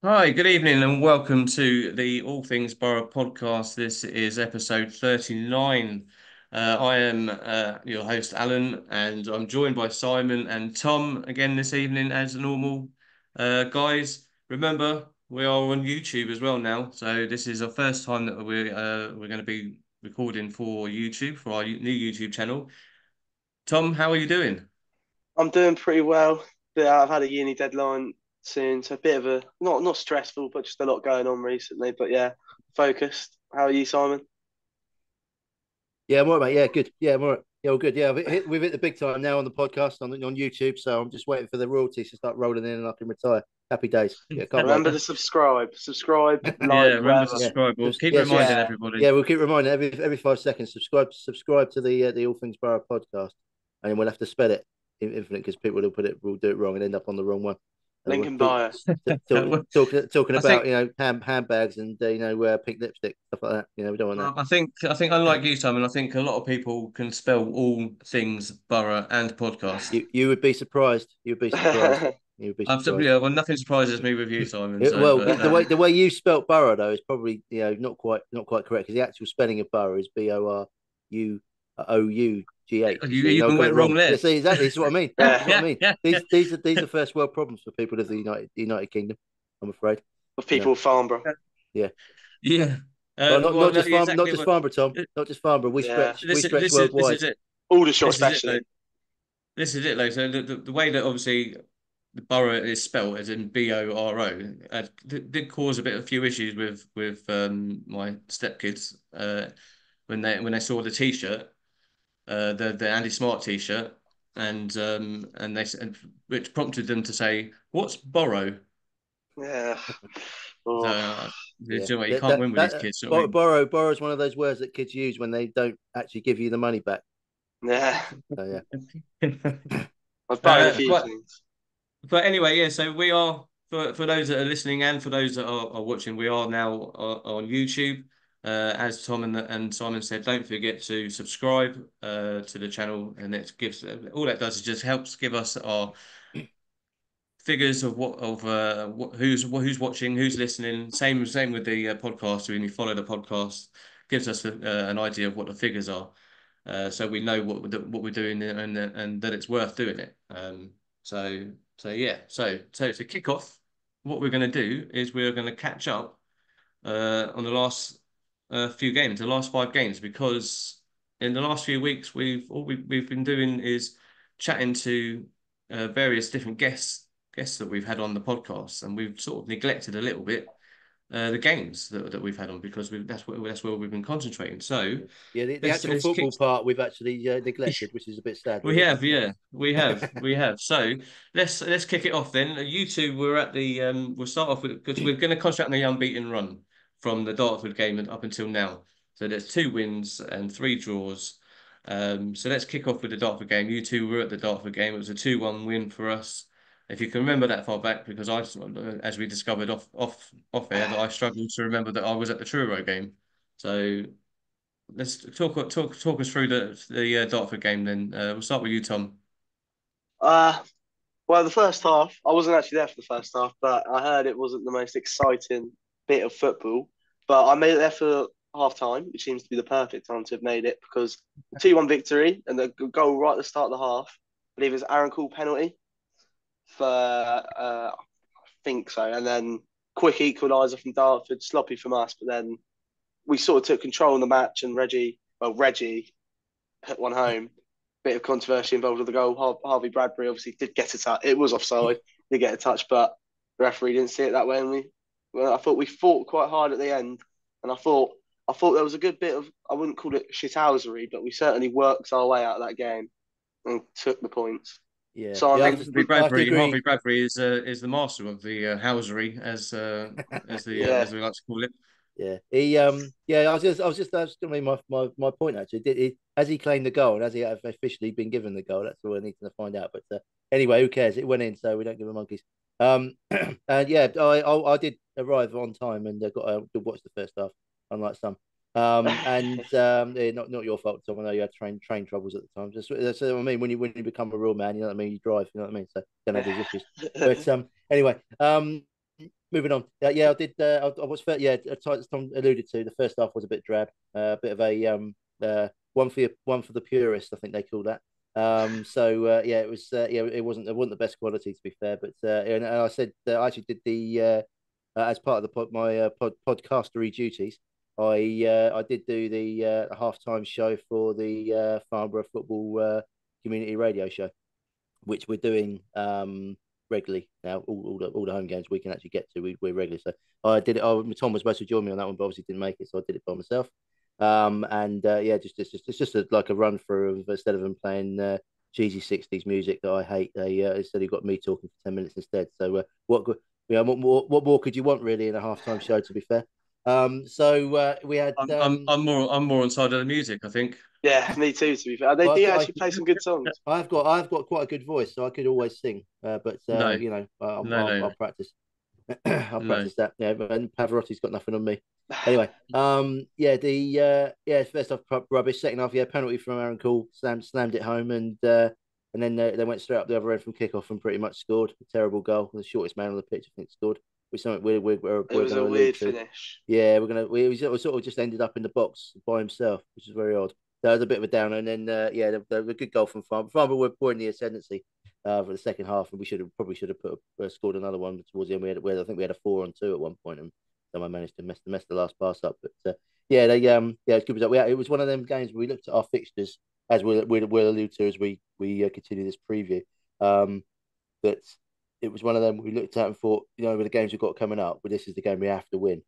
Hi, good evening, and welcome to the All Things Boro podcast. This is episode 39. I am your host, Alan, and I'm joined by Simon and Tom again this evening as normal. Guys, remember, we are on YouTube as well now, so this is our first time that we're going to be recording for YouTube, for our new YouTube channel. Tom, how are you doing? I'm doing pretty well. I've had a uni deadline soon, so a bit of a not stressful, but just a lot going on recently. But yeah, focused. How are you, Simon? Yeah, I'm all right, mate. Yeah, good. Yeah, I'm all right. Yeah, all good. Yeah, we've hit the big time now on the podcast on YouTube. So I'm just waiting for the royalties to start rolling in, and I can retire. Happy days. Yeah, can't wait. Remember to subscribe, Yeah, like, remember to whatever. Yeah, subscribe. We'll keep yes, reminding yes. Yeah, everybody. Yeah, we'll keep reminding every 5 seconds. Subscribe to the All Things Borough podcast, and then we'll have to spell it infinite because people will do it wrong and end up on the wrong one. And link we'll in bio. talking I think about handbags and pink lipstick stuff like that. We don't want that. I think unlike you, Simon, I think a lot of people can spell all things borough and podcast. You would be surprised. You would be surprised. You would be surprised. Yeah, well, nothing surprises me with you, Simon. So, Well, but the way you spelt borough though is probably not quite correct because the actual spelling of borough is Borough. You you see, you don't even get it went wrong wrong. there. You see, exactly. This is what I mean. This is Yeah, what I Yeah, mean. yeah, These are first world problems for people of the United Kingdom. I'm afraid. with You know. people with Farnborough. Yeah. yeah. Well, not Well, not no, just yeah, not exactly. just Farnborough, Tom. Not just Farnborough. We Yeah, stretch. We stretch This worldwide. is it. Aldershot This is it, though. especially. This is it, though. So the way that obviously the borough is spelled as in Boro, did cause a few issues with my stepkids when they saw the T-shirt, the Andy Smart T-shirt, and which prompted them to say, "What's borrow?" Yeah. So Oh, you Yeah. know what, you That can't that win with that these kids. So borrow is one of those words that kids use when they don't actually give you the money back. yeah. So yeah. I've borrowed a few but things. but anyway, yeah. So we are for those that are listening and for those that are watching, we are now on YouTube. As Tom and Simon said, don't forget to subscribe to the channel, and it gives all that does is just helps give us our figures of who's watching, who's listening. Same with the podcast. When you follow the podcast, gives us an idea of what the figures are, so we know what we're doing and that it's worth doing it. So yeah. So to kick off, what we're going to do is we're going to catch up on the last few games, the last 5 games, because in the last few weeks we've been doing is chatting to various different guests that we've had on the podcast, and we've sort of neglected a little bit the games that we've had on because that's where we've been concentrating. So Yeah, the actual let's kick. football part we've actually neglected, which is a bit sad, We really. have, yeah, we have. So let's kick it off then. You two, we're at the we'll start off with because we're going to concentrate on the unbeaten run from the Dartford game and up until now. So there's 2 wins and 3 draws. So let's kick off with the Dartford game. You two were at the Dartford game. It was a 2-1 win for us. If you can remember that far back, because as we discovered off air, that I struggled to remember that I was at the Truro game. So let's talk us through the Dartford game then. We'll start with you, Tom. Uh, well, the first half, I wasn't actually there for the first half, but I heard it wasn't the most exciting bit of football. But I made it there for half time, which seems to be the perfect time to have made it because 2-1 victory and the goal right at the start of the half, I believe it was Aaron Cole penalty for, I think so. And then quick equaliser from Dartford, sloppy from us. But then we sort of took control of the match and Reggie hit one home. Bit of controversy involved with the goal. Harvey Bradbury obviously did get a touch. It was offside. Did get a touch, but the referee didn't see it that way. And I thought we fought quite hard at the end, and I thought there was a good bit of, I wouldn't call it shithousery, but we certainly worked our way out of that game and took the points. Yeah, So yeah. I mean, I have to Harvey agree. Bradbury is the master of the housery yeah, as we like to call it. Yeah, yeah. That's going to be my point actually. Has he claimed the goal, and has he have officially been given the goal? That's all I need to find out. But anyway, who cares? It went in, so we don't give a monkeys. And yeah, I did arrive on time and got to watch the first half, unlike some. Not your fault, Tom. I know you had train troubles at the time. That's what I mean. When you become a real man, you know what I mean. You drive, you know what I mean. So don't have these issues. But anyway, moving on. Yeah, I did. I was yeah. As Tom alluded to, the first half was a bit drab. A bit of a one for the purist, I think they call that. Yeah, it was it wasn't the best quality, to be fair. But and I said I actually did the as part of my podcastery duties. I did do the halftime show for the Farnborough Football Community Radio Show, which we're doing regularly now. All the home games we can actually get to, we're regularly. So I did it. Tom was supposed to join me on that one, but obviously didn't make it, so I did it by myself. Yeah, just it's just like a run through of, instead of them playing cheesy '60s music that I hate, they instead he got me talking for 10 minutes instead. So what more could you want really in a halftime show? To be fair, we had I'm more on side of the music, I think. Yeah, me too. To be fair, they well, do actually play some good songs. I've got quite a good voice, so I could always sing. But No, I'll no, practice. I'll no. practice that. Yeah, and Pavarotti's got nothing on me. Anyway, first half rubbish. Second half, yeah, penalty from Aaron Cole, slammed it home, and then they went straight up the other end from kickoff and pretty much scored a terrible goal. The shortest man on the pitch, I think, scored. Which something we're It was going to a allude weird to. finish. Yeah, we sort of just ended up in the box by himself, which is very odd. That was a bit of a downer, and then the good goal from Farmer. Farmer were in the ascendancy for the second half, and we probably should have scored another one towards the end. I think we had a 4-on-2 at one point, and someone managed to mess the last pass up. But it's good result. It was one of them games where we looked at our fixtures, as we'll allude to as we continue this preview. That it was one of them we looked at and thought, with the games we've got coming up, but this is the game we have to win.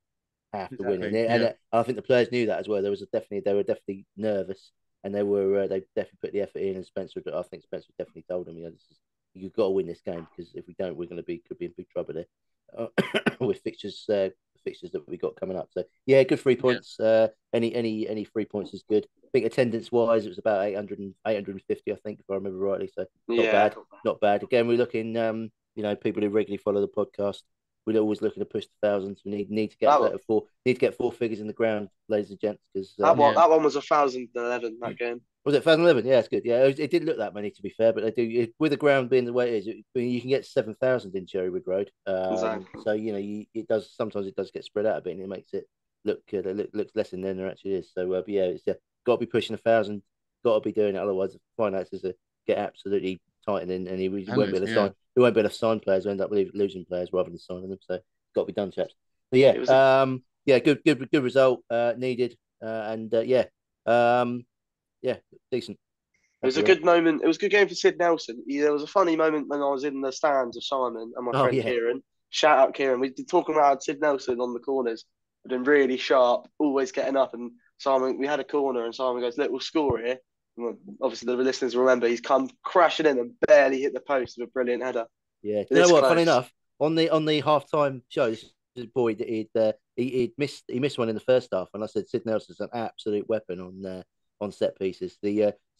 Have to win, Exactly. and Yeah. I think the players knew that as well. They were definitely nervous, and they definitely put the effort in. And I think Spencer definitely told them, you've got to win this game, because if we don't, could be in big trouble there with fixtures that we got coming up. So yeah, good 3 points. Any 3 points is good. I think attendance wise, it was about 850, I think, if I remember rightly. So not Yeah, not bad. Again, we're looking, people who regularly follow the podcast, we're always looking to push the thousands. We need to get need to get four figures in the ground, ladies and gents. Because that one was 1,011. That game was it 2011? Yeah, it's good. Yeah, it didn't look that many, to be fair, but they do with the ground being the way it is. You can get 7,000 in Cherrywood Road. exactly. So it does sometimes get spread out a bit, and it makes it looks less than there actually is. So it's got to be pushing 1,000. Got to be doing it, otherwise the finances get absolutely tightening, and he won't be able to sign. He won't be able to sign players. We end up losing players rather than signing them. So it's got to be done, chaps. But good result needed, decent. It was a good moment. It was a good game for Sid Nelson. There was a funny moment when I was in the stands of Simon and my friend Kieran. Shout out Kieran. We were talking about Sid Nelson on the corners, been really sharp, always getting up. And Simon, we had a corner, and Simon goes, "Look, we'll score here." And obviously, the listeners remember he's come crashing in and barely hit the post with a brilliant header. Yeah, you know what? Funny enough, on the halftime show, this boy he missed one in the first half, and I said Sid Nelson's an absolute weapon on set pieces.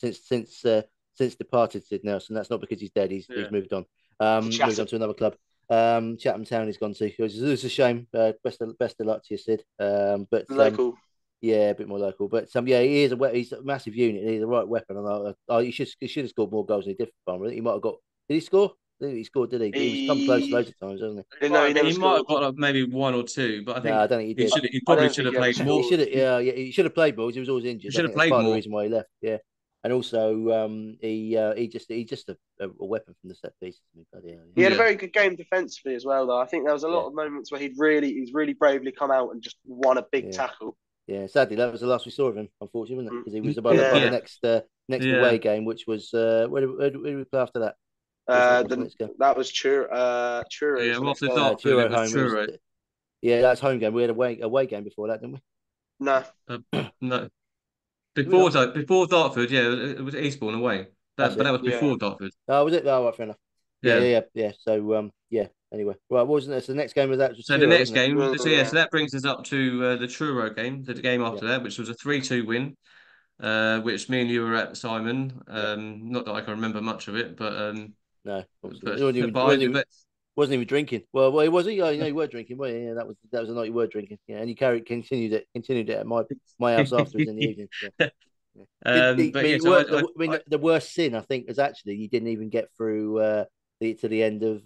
Since departed Sid Nelson, that's not because he's dead. He's moved on. Moved on to another club. Chatham Town he's gone to. It's a shame. Best of luck to you, Sid. But local. Yeah, a bit more local. But he's a massive unit. He's a right weapon. And he should have scored more goals than he did for Farmer. He might have got. Did he score? I think he scored, did he? He was come close loads of times, hasn't he? No, he might have got like maybe one or two, but I think I don't think he did. He probably should have played more. He should have, he should have played more. He was always injured. He should have that's played part more. of the reason why he left. Yeah, and also he's just a weapon from the set pieces. He had a very good game defensively as well, though. I think there was a lot of moments where he's really bravely come out and just won a big tackle. Yeah, sadly, that was the last we saw of him, unfortunately, wasn't it? Because he was by the next away game, which was where did we play after that? That was Truro. Yeah, after Truro home. That's home game. We had away game before that, didn't we? No, no. Before Dartford, it was Eastbourne away. But that was before Dartford. Oh, was it? Oh, right, fair enough. Yeah. So Anyway, right, what wasn't it? So the next game was that. So the next game, so that brings us up to the Truro game, the game after that, which was a 3-2 win, which me and you were at, Simon. Not that I can remember much of it, but no, wasn't even drinking. Well, was he? You were drinking. Well, yeah, that was the night you were drinking. Yeah, and you continued it at my house afterwards in the evening. Yeah. The worst sin I think is actually you didn't even get through to the end of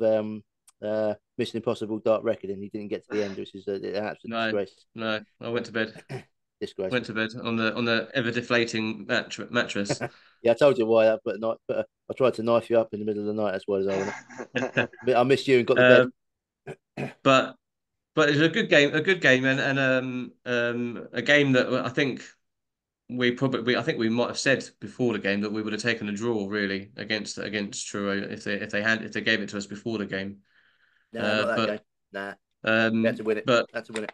Mission Impossible Dark Record, and he didn't get to the end, which is an absolute No, disgrace. no. I went to bed. Disgraceful. Went to bed on the ever deflating mattress. Yeah, I told you why that, but I tried to knife you up in the middle of the night as well as I want it. I missed you and got the bed. Um, but but it's a good game, a game that I think I think we might have said before the game that we would have taken a draw really against Truro if they gave it to us before the game. Nah, not that game. But Nah, we had um, to win it. but Had to win it.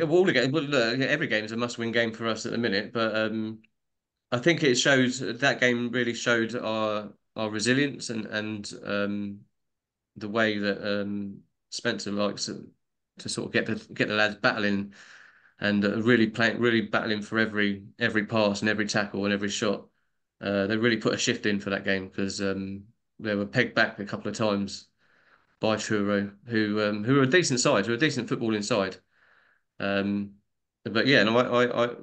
all the game, well, look, every game is a must-win game for us at the minute. But I think it shows that game really showed our resilience and the way that Spencer likes to sort of get the lads battling and really battling for every pass and every tackle and every shot. They really put a shift in for that game because they were pegged back a couple of times by Truro, who are a decent side, who are a decent footballing side. Um, but yeah, no,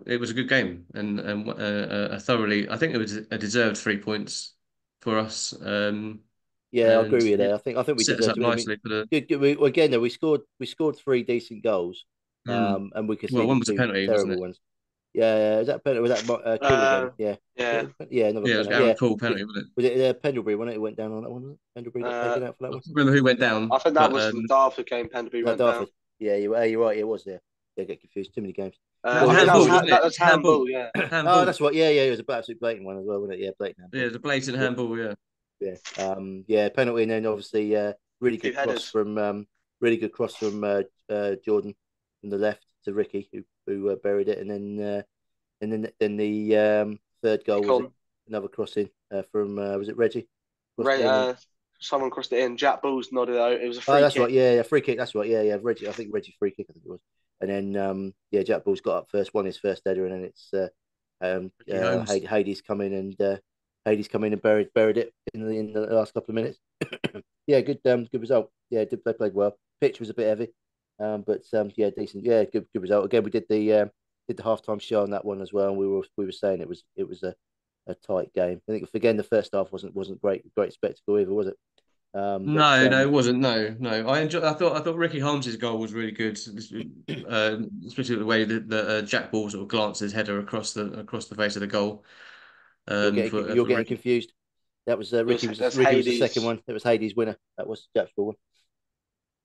it was a good game and a thoroughly. I think it was a deserved 3 points for us. Yeah, I agree And with you yeah, there. I think we set us deserved up to win. I mean, nicely for the. again, though, we scored three decent goals, Mm. and we Well, one conceded was a two penalty, wasn't terrible it? ones. Yeah, yeah. Was that penalty? Was that cool uh, again? Yeah, yeah. yeah, another Yeah, it was penalty. Aaron Yeah, Cole penalty, wasn't it? was it Pendlebury? When it went down on that one, was it? Pendlebury got Uh, taken out for that I one. can't remember who went I down, think that but was the Dartford game. Pendlebury No, went down. Dartford. Yeah, you're right. It was there. Yeah, get confused. Too many games. that was Well, I think again, that was handball, wasn't that it? was Handball, handball. Yeah. oh, handball. that's what. Yeah, yeah. It was a absolute blatant one as well, wasn't it? Yeah, blatant Yeah, handball. the blatant Yeah, handball. Yeah. yeah. Yeah, penalty, and then obviously Two headers. really good cross from Jordan from the left to Ricky who buried it, and then the third goal was it Con. another crossing from was it Reggie crossed Re- it in and, someone crossed it in. Jack Bulls nodded out. It was a oh free that's right kick. yeah, yeah, free kick, that's right, yeah, yeah, Reggie, I think Reggie free kick, I think it was, and then yeah, Jack Ball's got up first, won his first header, and then it's Ricky Holmes. Hades come in and buried it in the last couple of minutes. Yeah, good result. Yeah, they played well. Pitch was a bit heavy, but yeah, decent. Yeah, good result. Again, we did the halftime show on that one as well, and we were saying it was a tight game. I think again the first half wasn't great spectacle either, was it? But No, no, it wasn't. No, no. I thought Ricky Holmes's goal was really good, especially the way that Jack Ball sort of glanced his header across the face of the goal. You're For getting Ricky. confused. That was That's Ricky was the second Hades. one. That was Hades' winner. That was Jack's ball one.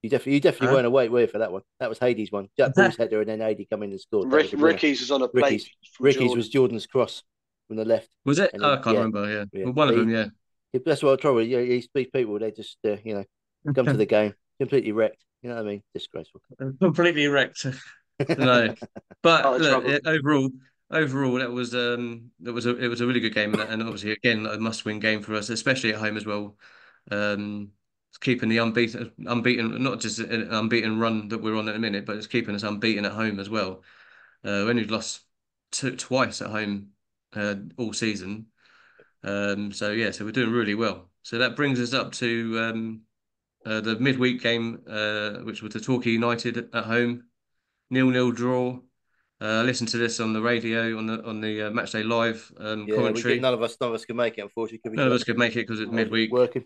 You definitely Huh? weren't awake with for that one. That was Hades' one. Jack Ball's header, and then Hades come in and scored. That was the winner. Ricky's was on a plate Ricky's from Ricky's was Jordan. Jordan's cross from the left, Was it? and Oh, I then can't yeah, remember. Yeah, yeah. well, one of them. Yeah. That's what I trouble. Yeah, these people, they just come to the game completely wrecked. You know what I mean? Disgraceful. Completely wrecked. No, but Out of look, trouble. overall, it was a really good game, and obviously again a must-win game for us, especially at home as well. It's keeping the unbeaten, not just an unbeaten run that we're on at the minute, but it's keeping us unbeaten at home as well. We only lost twice at home all season. So yeah, so we're doing really well. So that brings us up to the midweek game, which was the Torquay United at home. 0-0 draw. I listened to this on the radio on the Matchday Live Yeah, we get commentary. none of us can make it. Unfortunately, could we, None of Josh? us could make it because it's No, midweek. working.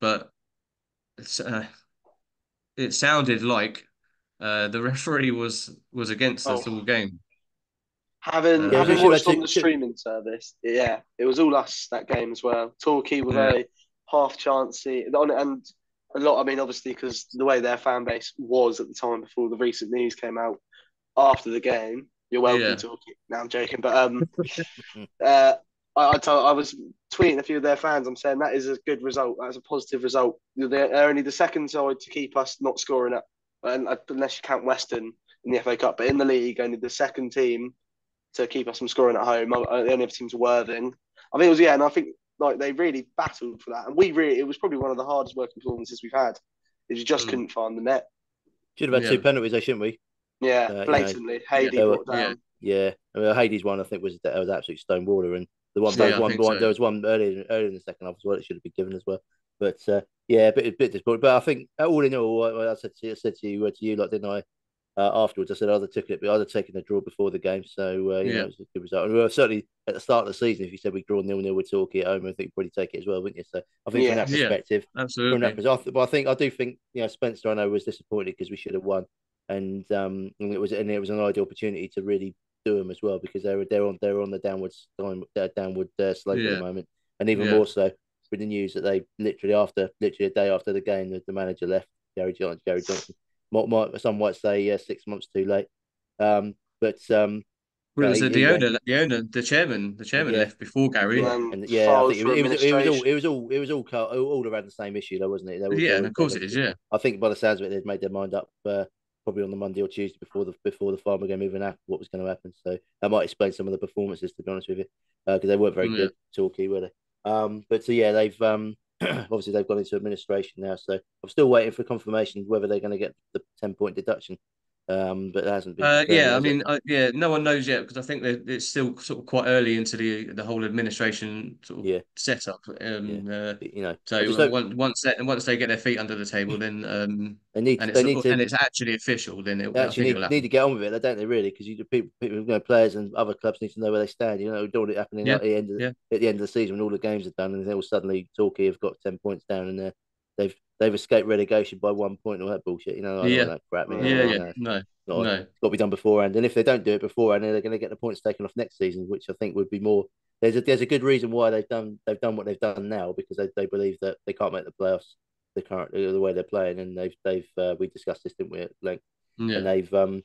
But it's, it sounded like the referee was against us all Oh, game. having Yeah, we having should have watched had on the streaming service, yeah, it was all us that game as well. Torquay were Yeah, very half chancy and a lot. I mean, obviously, because the way their fan base was at the time before the recent news came out after the game. You're welcome, yeah, Torquay. Now I'm joking, but uh, I was tweeting a few of their fans. I'm saying that is a good result. That's a positive result. They're only the second side to keep us not scoring it, and unless you count Western in the FA Cup, but in the league, only the second team to keep us from scoring at home. The only other teams were Worthing. I think it was and I think like they really battled for that, and it was probably one of the hardest working performances we've had. Is you just mm, couldn't find the net. Should have had two yeah, penalties, though, shouldn't we? Yeah, You know, blatantly. yeah, Haiti they were, brought yeah, down. yeah. I mean, Hades one, I think, was absolute stone water, and Stone. yeah. I think so. there was one earlier in the second half as well. It should have been given as well. But yeah, a bit disappointed. But I think all in all, I said to you like, didn't I? afterwards. I said I'd have taken the draw before the game, so Yeah, it was a good result. And we were certainly at the start of the season, if you said we draw 0-0 with Torquay at home, I think you'd probably take it as well, wouldn't you? So I think from that Yes. yeah, perspective, absolutely. but I do think Spencer, I know, was disappointed because we should have won, and it was an ideal opportunity to really do them as well because they're on the downward slope at the Yeah, moment, and even yeah, more so with the news that they literally a day after the game, the manager left, Gary Johnson. Some might say 6 months too late. But Well, it was he went, the chairman yeah, left before And Gary. then I filed think for administration. it was all around the same issue, though, wasn't it? Yeah, of course it is. Yeah, I think by the sounds of it, they'd made their mind up probably on the Monday or Tuesday before the final game even happened, what was going to happen. So that might explain some of the performances, to be honest with you, because they weren't very yeah. good, Torquay, were they? But so yeah, they've obviously they've gone into administration now, so I'm still waiting for confirmation whether they're going to get the 10-point deduction. But it hasn't been confirmed Yeah, yet, I has it? mean, yeah, no one knows yet because I think that it's still sort of quite early into the whole administration sort of Yeah, setup. yeah. I just So hope once they get their feet under the table, then they need to and it's actually official, then they I think actually it'll need happen. to get on with it, don't they? Really, because players and other clubs need to know where they stand. We don't want it happening Yeah, like yeah, at the end of the season when all the games are done, and then all suddenly Torquay have got 10 points down, and they've escaped relegation by 1 point. All that bullshit. I don't want yeah, that crap. yeah, yeah. No, No, not. no. It's got to be done beforehand. And if they don't do it beforehand, then they're going to get the points taken off next season, which I think would be more. There's a good reason why they've done what they've done now because they believe that they can't make the playoffs the way they're playing, and we discussed this, didn't we, at length, and Yeah, they've done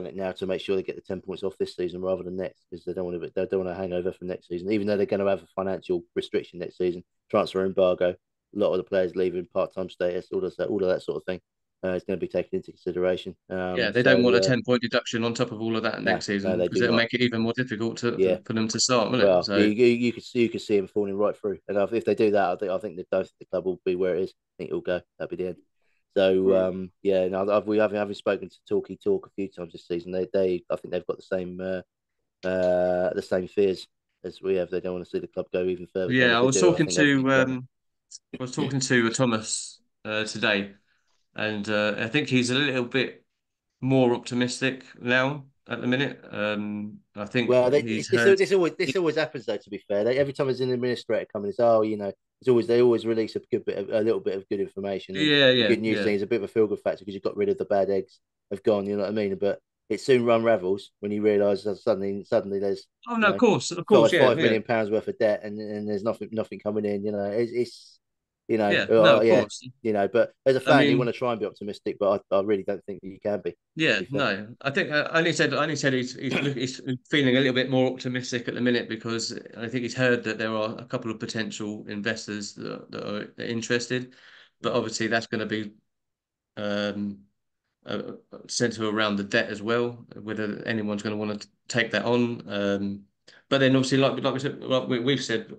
it now to make sure they get the 10 points off this season rather than next because they don't want a hangover from next season, even though they're going to have a financial restriction next season, transfer embargo, a lot of the players leaving, part-time status, all of that sort of thing. It's going to be taken into consideration. yeah. They don't want a 10-point deduction on top of all of that No, next no, season they because do it'll not. make it even more difficult Yeah, for them to start, won't it? well, So you could see him falling right through, and if they do that, I think the club will be where it is. I think it'll go. That'll be the end. So Mm. yeah, no, we having spoken to Talkie Talk a few times this season. I think they've got the same fears as we have. They don't want to see the club go even further down. yeah, If they do, I think they'll keep going. I was talking to Thomas today, and I think he's a little bit more optimistic now at the minute. I think Well, he's heard. this always happens though. To be fair, every time there's an administrator coming, it's they always release a little bit of good information, and Yeah, the yeah, good news yeah. thing is a bit of a feel good factor because you've got rid of the bad eggs have gone. You know what I mean? But it soon unravels when you realise that suddenly there's Oh you no, know of course, yeah, five yeah, million pounds worth of debt and there's nothing coming in. It's yeah. No, of yeah, course. But as a I fan, you want mean, to try and be optimistic, but I really don't think that you can be. To yeah, be fair, no. I think I only said he's feeling a little bit more optimistic at the minute because I think he's heard that there are a couple of potential investors that are interested, but obviously that's going to be um, centre around the debt as well, whether anyone's going to want to take that on. But then obviously, like we said, we've said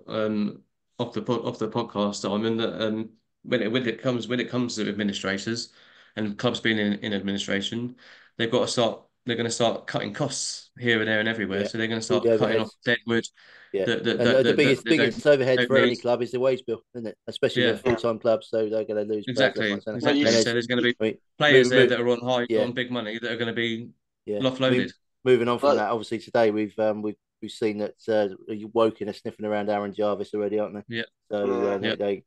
off the podcast, Simon, that when it comes to administrators and clubs being in administration, they're going to start cutting costs here and there and everywhere. yeah, So they're going to all the start cutting off overheads. dead wood Yeah, and the that biggest they biggest overhead don't for need. any club is the wage bill, isn't it? Especially if they're Yeah, full time clubs, so they're going to lose players left, right, exactly, and centre. Well, And exactly. So there's, there's going to be I mean, players moving, there move, that are yeah, on big money that are going to be yeah. I offloaded. mean, moving on from but that, obviously today we've seen that Woking are sniffing around Aaron Jarvis already, aren't they? Yeah, So yeah. yeah. I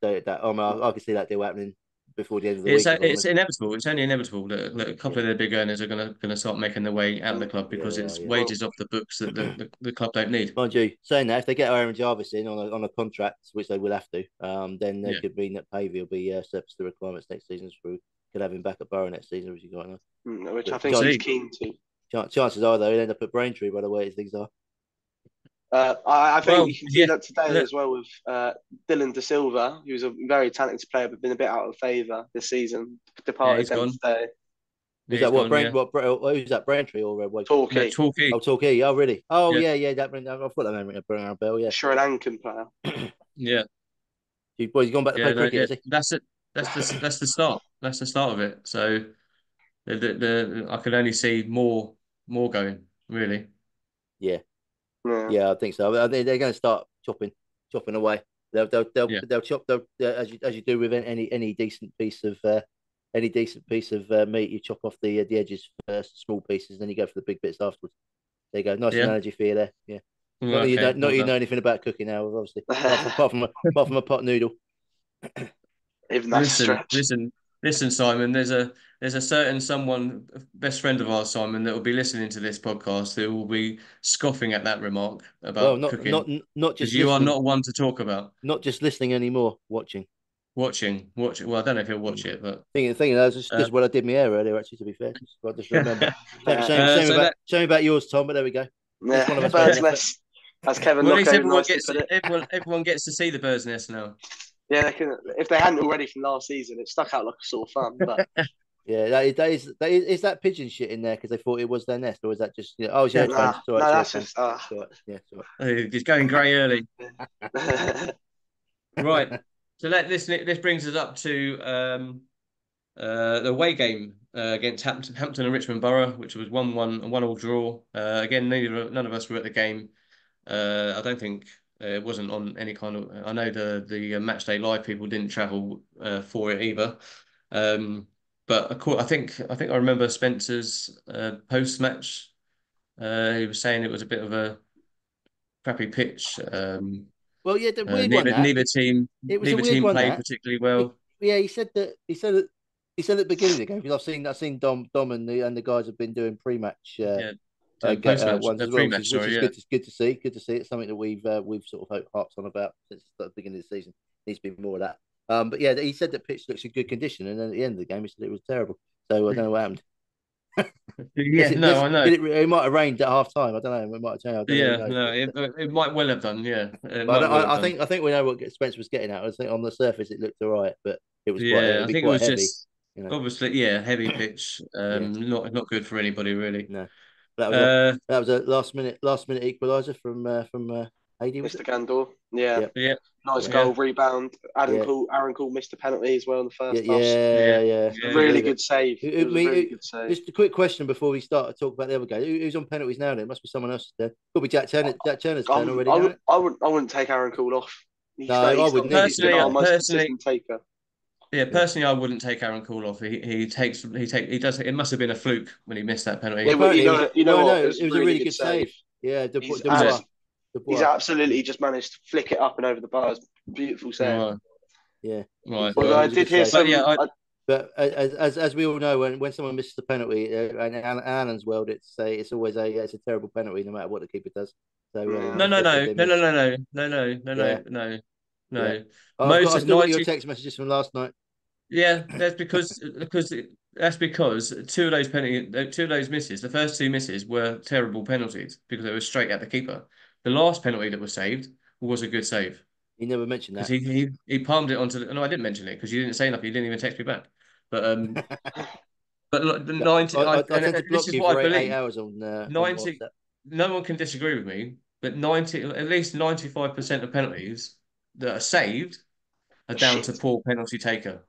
can see that deal happening before the end of the week, if I'm It's honest. inevitable. It's only inevitable that a couple Yeah, of their big earners are gonna start making their way out of the club yeah, because they are. it's Yeah. Well, wages off the books that the club don't need. Mind you, saying that, if they get Aaron Jarvis in on a contract, which they will have to, then Yeah. it could mean that Pavey will be surplus to requirements next season. So we could have him back at Borough next season, which you got now. which I But think he's keen to. chances are, though, he'll end up at Braintree by the way things are. I think Well, you can see yeah. that today Look, as well with Dylan De Silva, who's a very talented player, but been a bit out of favour this season. yeah, Departed he's them gone. today. Yeah, he's gone. Yeah. Who's that? Braintree or Woking? No, Torquay, Torquay. Oh, Torquay. Oh, really? Oh, Yeah, yeah. I've got that name ringing a bell. Yeah. Sri Lankan player. yeah, He's gone back to play yeah. No, cricket, yeah. has he? That's it. That's the start. That's the start of it. So I could only see more going really. Yeah. Yeah, Yeah, I think so. I think they're going to start chopping away. Yeah, They'll chop as you do with any decent piece of any decent piece of meat, you chop off the edges first, small pieces, and then you go for the big bits afterwards. There you go. Nice Yeah. analogy for you there. Yeah. Not that you Okay. don't, not Well that you done. know anything about cooking now, obviously. Apart from a pot noodle. Even that's a Listen, stretch. listen, listen, Simon. There's a certain someone, best friend of ours, Simon, that will be listening to this podcast who will be scoffing at that remark Well, about not cooking not not because just you are listening, not one to talk about not just listening anymore, watching. watching. Well, I don't know if he'll watch it, but Thinking that was uh, just what I did my hair earlier. Actually, to be fair, just remember. so that Shame about yours, Tom. But there we go. At least one of Yeah, us made an bird's effort. nest, as Kevin well, at least Knockover nicely put it. everyone gets to see the bird's nest now. Yeah, they can. If they hadn't already from last season, it stuck out like a sore thumb. But Yeah, is that pigeon shit in there because they thought it was their nest, or is that just oh, it's your nah, headphones? It's all right, no, it's your that's headphones. just. It's all right. Yeah, it's all He's going grey early. Right. right. So this brings us up to the away game against Hampton and Richmond Borough, which was 1-1, a 1-1 draw. Again, none of us were at the game. I don't think it wasn't on any kind of. I know the match day live people didn't travel for it either. But of course, I think I remember Spencer's post match. He was saying it was a bit of a crappy pitch. Well, yeah, the weird one that it was a Neither weird team one played that particularly well. yeah, he said at the beginning of the game because I've seen Dom and the guys have been doing pre-match Yeah, post match, ones as well, pre-match. which Sorry, is yeah. good to see. Good to see. It's something that we've sort of harped on about since the beginning of the season. Needs to be more of that. But yeah, he said that pitch looks in good condition, and then at the end of the game, he said it was terrible. So I don't know what happened. Yeah, no, I know. It might have rained at half time. I don't know. It might have changed. I don't know. Who Yeah, knows? no, it might well have done. Yeah, it But might well have I done. think we know what Spence was getting at. I think on the surface it looked all right, but Yeah, it'd I be think it quite was heavy, just you know. obviously, yeah, heavy pitch. Yeah, Not good for anybody really. no. That was a Uh, that was a last minute equaliser from AD, was it? Mr. Gandor, yeah, Yeah, yeah, nice yeah, goal, rebound. yeah, Aaron Cole missed a penalty as well in the yeah, first half. yeah, yeah. A Couldn't yeah. really believe it. good save. It was a really good save. Just a quick question before we start to talk about the other game. Who's on penalties now? Then it must be someone else's turn. Could be Jack Turner. Jack Turner's turn already now. I wouldn't take Aaron Cole off. No, I wouldn't either. He's To be been our fair. most consistent taker. Yeah, Yeah. personally, I wouldn't take Aaron Call off. He does. It must have been a fluke when he missed that penalty. Well, apparently it was. You know No, what? no, It was it a was a really really good good save. save. Yeah, He's Was it? he's Dubois. absolutely just managed to flick it up and over the bars. Beautiful save. Right, Yeah, right. Although it I was a did good hear save. But yeah, some. But as we all know, when someone misses the penalty, in Alan's world, it's always it's a terrible penalty, no matter what the keeper does. So no, Yeah. no, if no, they no, miss, no, no, no, no, no, yeah, no, no, yeah. no. I Most still got your 90. text messages from last night. Yeah, that's because two of those misses, the first two misses were terrible penalties because they were straight at the keeper. The last penalty that was saved was a good save He never mentioned because that. he palmed it onto the. No, I didn't mention it because you didn't say nothing. You didn't even text me back. But the Yeah, 90, I tend to and this block is you what for I eight believe. hours on 90, WhatsApp. no one can disagree with me, but 90, at least 95% of penalties that are saved are down to Shit. poor penalty taker.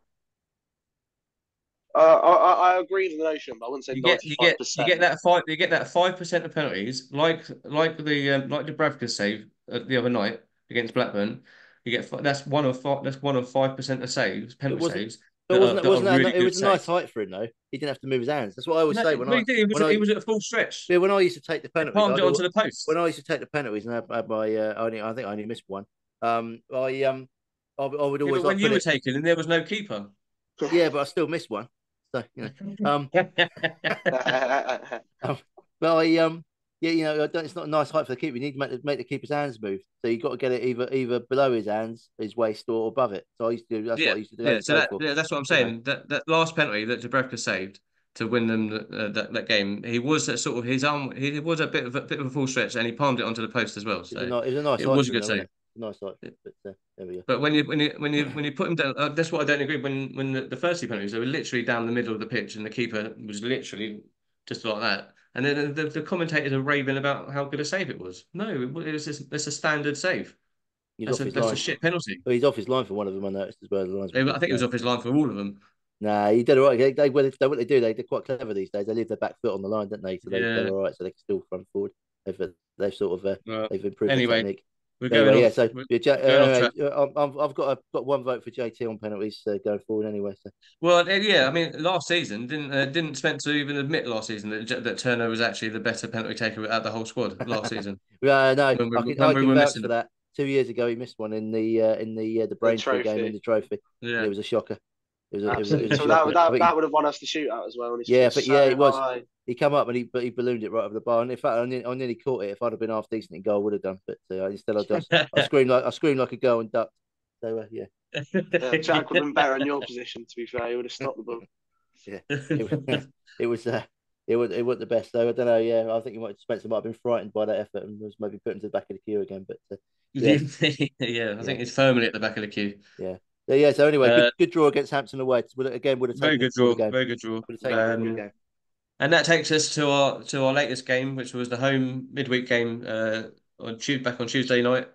I agree with the notion, but I wouldn't say You get 95%. you get that 5% of penalties, like the Bradford save the other night against Blackburn. That's one of 5% of saves, But penalty wasn't saves but wasn't that that are wasn't really that it good was a nice saves. height for him though. He didn't have to move his hands. That's what I always No, say but he did. He was at a full stretch. yeah, when I used to take the He penalties, palmed it onto the post. when I used to take the penalties and had my I think I only missed one. I would Yeah, always but when like you put were it. taking and there was no keeper. Yeah, but I still missed one. So um, but yeah, it's not a nice height for the keeper. You need to make the keeper's hands move. So you got to get it either below his hands, his waist, or above it. So I used to do. That's what Yeah, I used to do. yeah. Only So go for. that's what I'm You know, saying. That last penalty that Dubravka saved to win them that game, he was at sort of his arm. He was a bit of a full stretch, and he palmed it onto the post as well. So it was a nice it height was for a him, good though, wasn't save. it? A nice height. But there we But when you put him down, that's what I don't agree. When the first two penalties, they were literally down the middle of the pitch, and the keeper was literally just like that. And then the commentators are raving about how good a save it was. No, it's a standard save. He's off his That's a line. shit penalty. Well, he's off his line for one of them. I noticed as well. The linesman I did. think he was off his line for all of them. Nah, he did all right. What they do, they're quite clever these days. They leave their back foot on the line, don't they? So they're Yeah. all right. So they can still run forward. They've sort of Right. they've improved the Anyway, technique. We're going Anyway, yeah. off. So We're yeah, going off track. I've got one vote for JT on penalties going forward anyway. So Well, yeah, I mean, last season didn't Spencer even admit last season that Turner was actually the better penalty taker out the whole squad last season no, I when we can were vouch missing for him. that. 2 years ago, he missed one in the The Braintree game in trophy. the trophy, and it Yeah. was a shocker. It was Absolutely. a So that shocker. would I that, think that would have won us the shootout as well. And he yeah, shot but yeah, so it was. high. He come up and he ballooned it right over the bar. And in fact, I nearly caught it. If I'd have been half decent in goal, I would have done. But instead, I screamed like a girl and ducked. So yeah, Yeah, Jack would have been better in your position. To be fair, he would have stopped the ball. yeah, it, it was it wasn't the best. So I don't know. Yeah, I think Spencer might have been frightened by that effort and was maybe put into the back of the queue again. But yeah, Yeah, I yeah, think it's firmly at the back of the queue. yeah. Yeah. So anyway, Uh, good draw against Hampton away. Would have Very taken it good before the draw. game. Very good draw. Would have taken it before the game. And that takes us to our latest game, which was the home midweek game back on Tuesday night,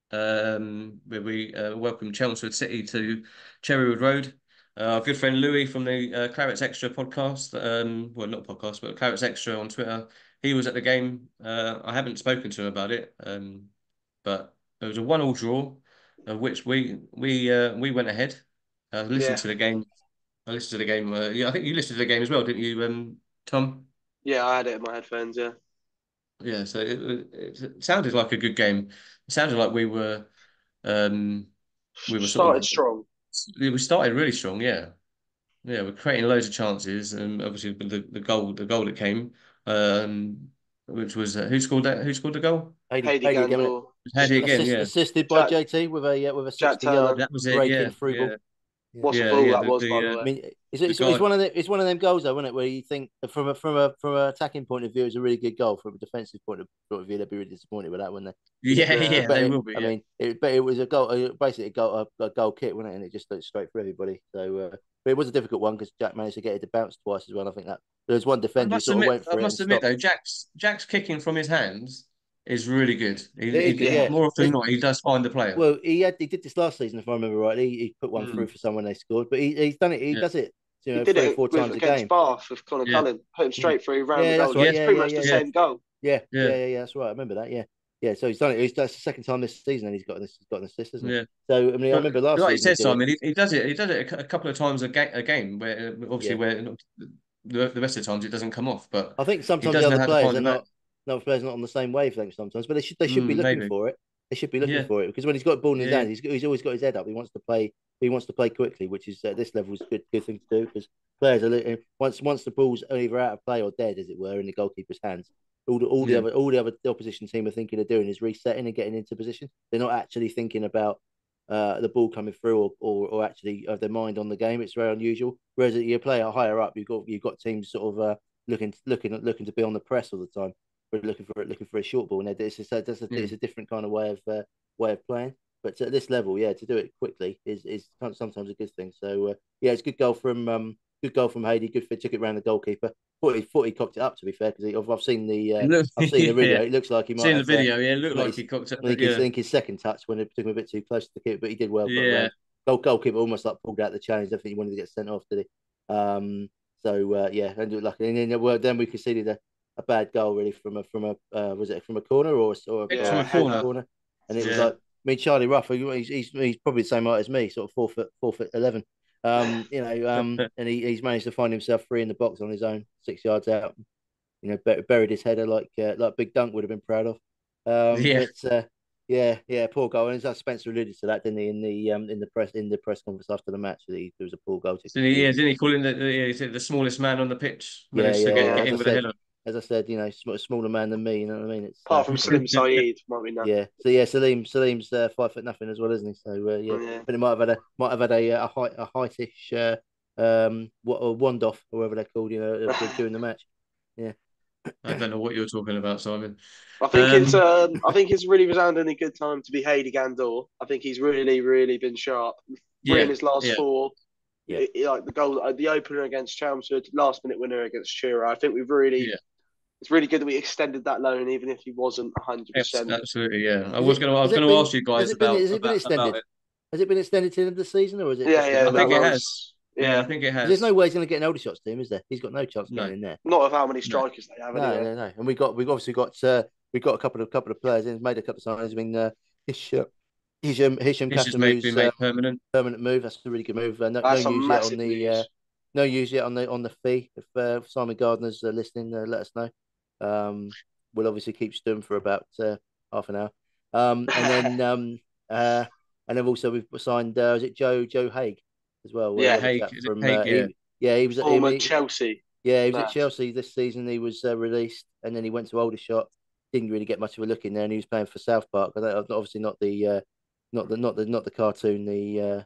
where we welcomed Chelmsford City to Cherrywood Road. Our good friend Louis from the Clarets Extra podcast, well, not podcast, but Clarets Extra on Twitter, he was at the game. I haven't spoken to him about it, but it was a 1-1 draw, of which we went ahead. Listened Yeah, to the game. I listened to the game. Yeah, I think you listened to the game as well, didn't you, Tom? yeah, I had it in my headphones. Yeah, Yeah, so it sounded like a good game. It sounded like um we were sort started of strong. we started really strong, yeah. Yeah, we're creating loads of chances, and obviously the goal that came, which was who scored that? Who scored the goal? Heidi Heidi again, Gandor, Hadi again, yeah. assisted by Jack JT with a Jack 60-yard Turner. That was it, breaking yeah, through ball. yeah, Yeah. What a yeah, ball yeah. that was, by the I way. mean, The guy, it's one of them goals though, isn't it? Where you think from an attacking point of view, it's a really good goal. From a defensive point of view, they'd be really disappointed with that, wouldn't they? yeah, Yeah, yeah, they will be, I yeah. mean, it was a goal, basically a goal kick, wasn't it? And it just looked straight for everybody. So, but it was a difficult one because Jack managed to get it to bounce twice as well. I think that there was one defender who sort of went I for it and must admit stopped. though, Jack's kicking from his hands is really good. It is good, yeah. More often yeah. than not, he does find the player. Well, he did this last season, if I remember rightly. He put one through Mm, for someone they scored, but he's done it. He yeah, does it, He did three or it four with times a against game. Bath with Connor yeah, Cullen. Put him Mm. straight through, round the Yeah, that's goal. right. yeah, It's Yeah, pretty yeah, much yeah, the yeah, yeah, same goal. yeah, yeah. That's right. I remember that. Yeah, yeah. So he's done it. That's the second time this season, and he's got an assist, hasn't he? yeah. So I mean, I But remember last like you season he said, did it. Simon, he does it. He does it a couple of times a game where obviously Yeah, where the rest of the times it doesn't come off, but I think he sometimes does know how to find the man. the other players are not on the same wavelength sometimes, but they should be looking Maybe. for it. They should be looking Yeah, for it because when he's got the ball in his yeah, hands, he's always got his head up. He wants to play. He wants to play quickly, which is at this level is a good thing to do because players are once the ball's either out of play or dead, as it were, in the goalkeeper's hands. yeah, The opposition team are thinking of doing is resetting and getting into position. They're not actually thinking about the ball coming through or actually have their mind on the game. It's very unusual. Whereas you play higher up, you've got teams sort of looking to be on the press all the time. But looking for a short ball, and it's a different kind of way of playing. But at this level, yeah, to do it quickly is sometimes a good thing. So yeah, it's a good goal from Haydey. Good fit, took it around the goalkeeper. Thought he cocked it up. To be fair, because I've seen the yeah. video. It looks like he might Seeing the have. video, yeah, it looked Like like he cocked it. I Yeah, think his second touch when it took him a bit too close to the keeper, but he did well. Got yeah. around. Goalkeeper almost like pulled out the challenge. I think he wanted to get sent off, did he? Yeah, and luckily, and then we conceded a bad goal really was it from a corner It was Yeah, from a a short corner. corner, and it was Yeah, like Charlie Ruff. He's probably the same height as me, sort of 4'11". And he's managed to find himself free in the box on his own, 6 yards out. Buried his header like Big Dunk would have been proud of. yeah. But yeah, poor goal. And as Spencer alluded to that, didn't he, in the press conference after the match, that there was a poor goal to concede. Didn't he call him the smallest man on the pitch? Yeah, Managed to yeah, yeah. get in with a header. As I said, smaller man than me. You know what I mean? It's apart from Slim Saeed, might be nothing. yeah. So yeah, Salim's 5'0" as well, isn't he? So yeah, Yeah. but he might have had a heightish what a wand off or whatever they're called, during the match. Yeah. I don't know what you're talking about, Simon. I think it's really resoundingly good time to be Hayley Gandor. I think he's really, really been sharp. Three in Yeah, his last yeah, four. Yeah. Like the goal, the opener against Chelmsford, last minute winner against Truro. I think yeah. it's really good that we extended that loan, even if he wasn't 100%. Absolutely, yeah. I Is was it gonna has it ask been you has guys it been has it been about extended? it. Has it been extended to the end of the season or is it Yeah, just yeah, I that think it another? has. was. Yeah, I Yeah, think it There's has. no way he's going to get an Aldershot's team, is there? He's got no chance No, getting in there. not of how many no. strikers they have No, anyway. no, no. And we've obviously got a couple of players in, made a couple of signings. I mean, Hisham Hisham This has made been Kasamu's made permanent. permanent move. That's a really good move. No That's some news yet on massive the news. no news yet on the fee. If Simon Gardner's listening, let us know. We'll obviously keep Sturm for about half an hour. And then uh, and then also we've signed is it Joe Haig as well, Yeah, the other Haig, chap is it from Haig? Yeah, he was former Chelsea yeah, he was at lad. Chelsea this season. He was released, and then he went to Aldershot. Didn't really get much of a look in there, and he was playing for South Park. Obviously not the not the cartoon, the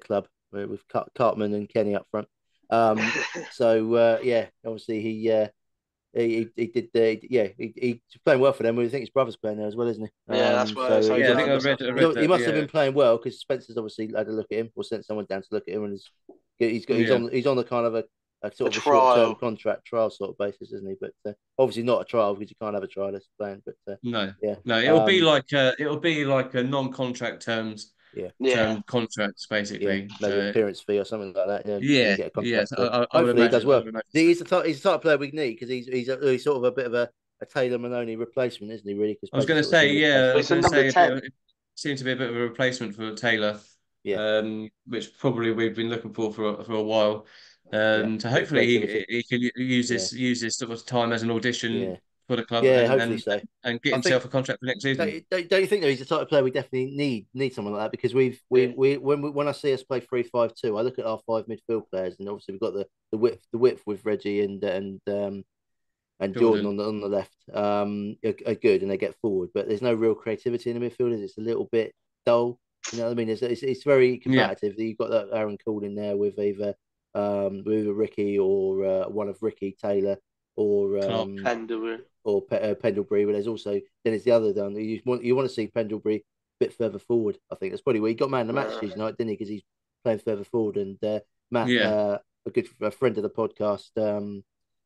club with Cartman and Kenny up front. Yeah, obviously he did he's playing well for them. I think his brother's playing there as well, isn't he? Yeah, that's how he yeah. I think found himself in He's, there. he that. must have Yeah, been playing well because Spencer's obviously had a look at him or sent someone down to look at him, and yeah. he's on the kind of a A sort of a short term trial. contract trial sort of basis, isn't he? But obviously not a trial because you can't have a trial as playing. But No, yeah, no. It'll be like a non-contract yeah, Yeah, contracts yeah, basically. maybe appearance fee or something like that. Yeah, so you Yeah, get a yeah. contract for it. I would Hopefully he does imagine. I well. would imagine so. He's the type of player we need because he's sort of a bit of a Taylor Maloney replacement, isn't he? Really, because I was both going to sort of say, similar yeah, I pace. was it's a going to number say a bit. 10. It seems to be a bit of a replacement for Taylor, Yeah, which probably we've been looking for a while. yeah, So bit of hopefully creativity. he can Yeah, use this sort of time as an audition yeah, for the club yeah. Hopefully so. and get I think. himself a contract for next season. Don't you think though he's the type of player we definitely need someone like that because Yeah, when I see us play 3-5-2, I look at our five midfield players and obviously we've got the width with Reggie and Jordan Jordan, on the left are good and they get forward, but there's no real creativity in the midfielders. It's a little bit dull. You know what I mean? It's very yeah, combative. You've got that Aaron Cole in there with either Ricky or one of Ricky Taylor or Clark, Penderbury. Pendlebury, but there's also then it's the other down. You want to see Pendlebury a bit further forward. I think that's probably where he got man of the match Uh, Tuesday night, didn't he? Because he's playing further forward. And Matt, yeah, a friend of the podcast,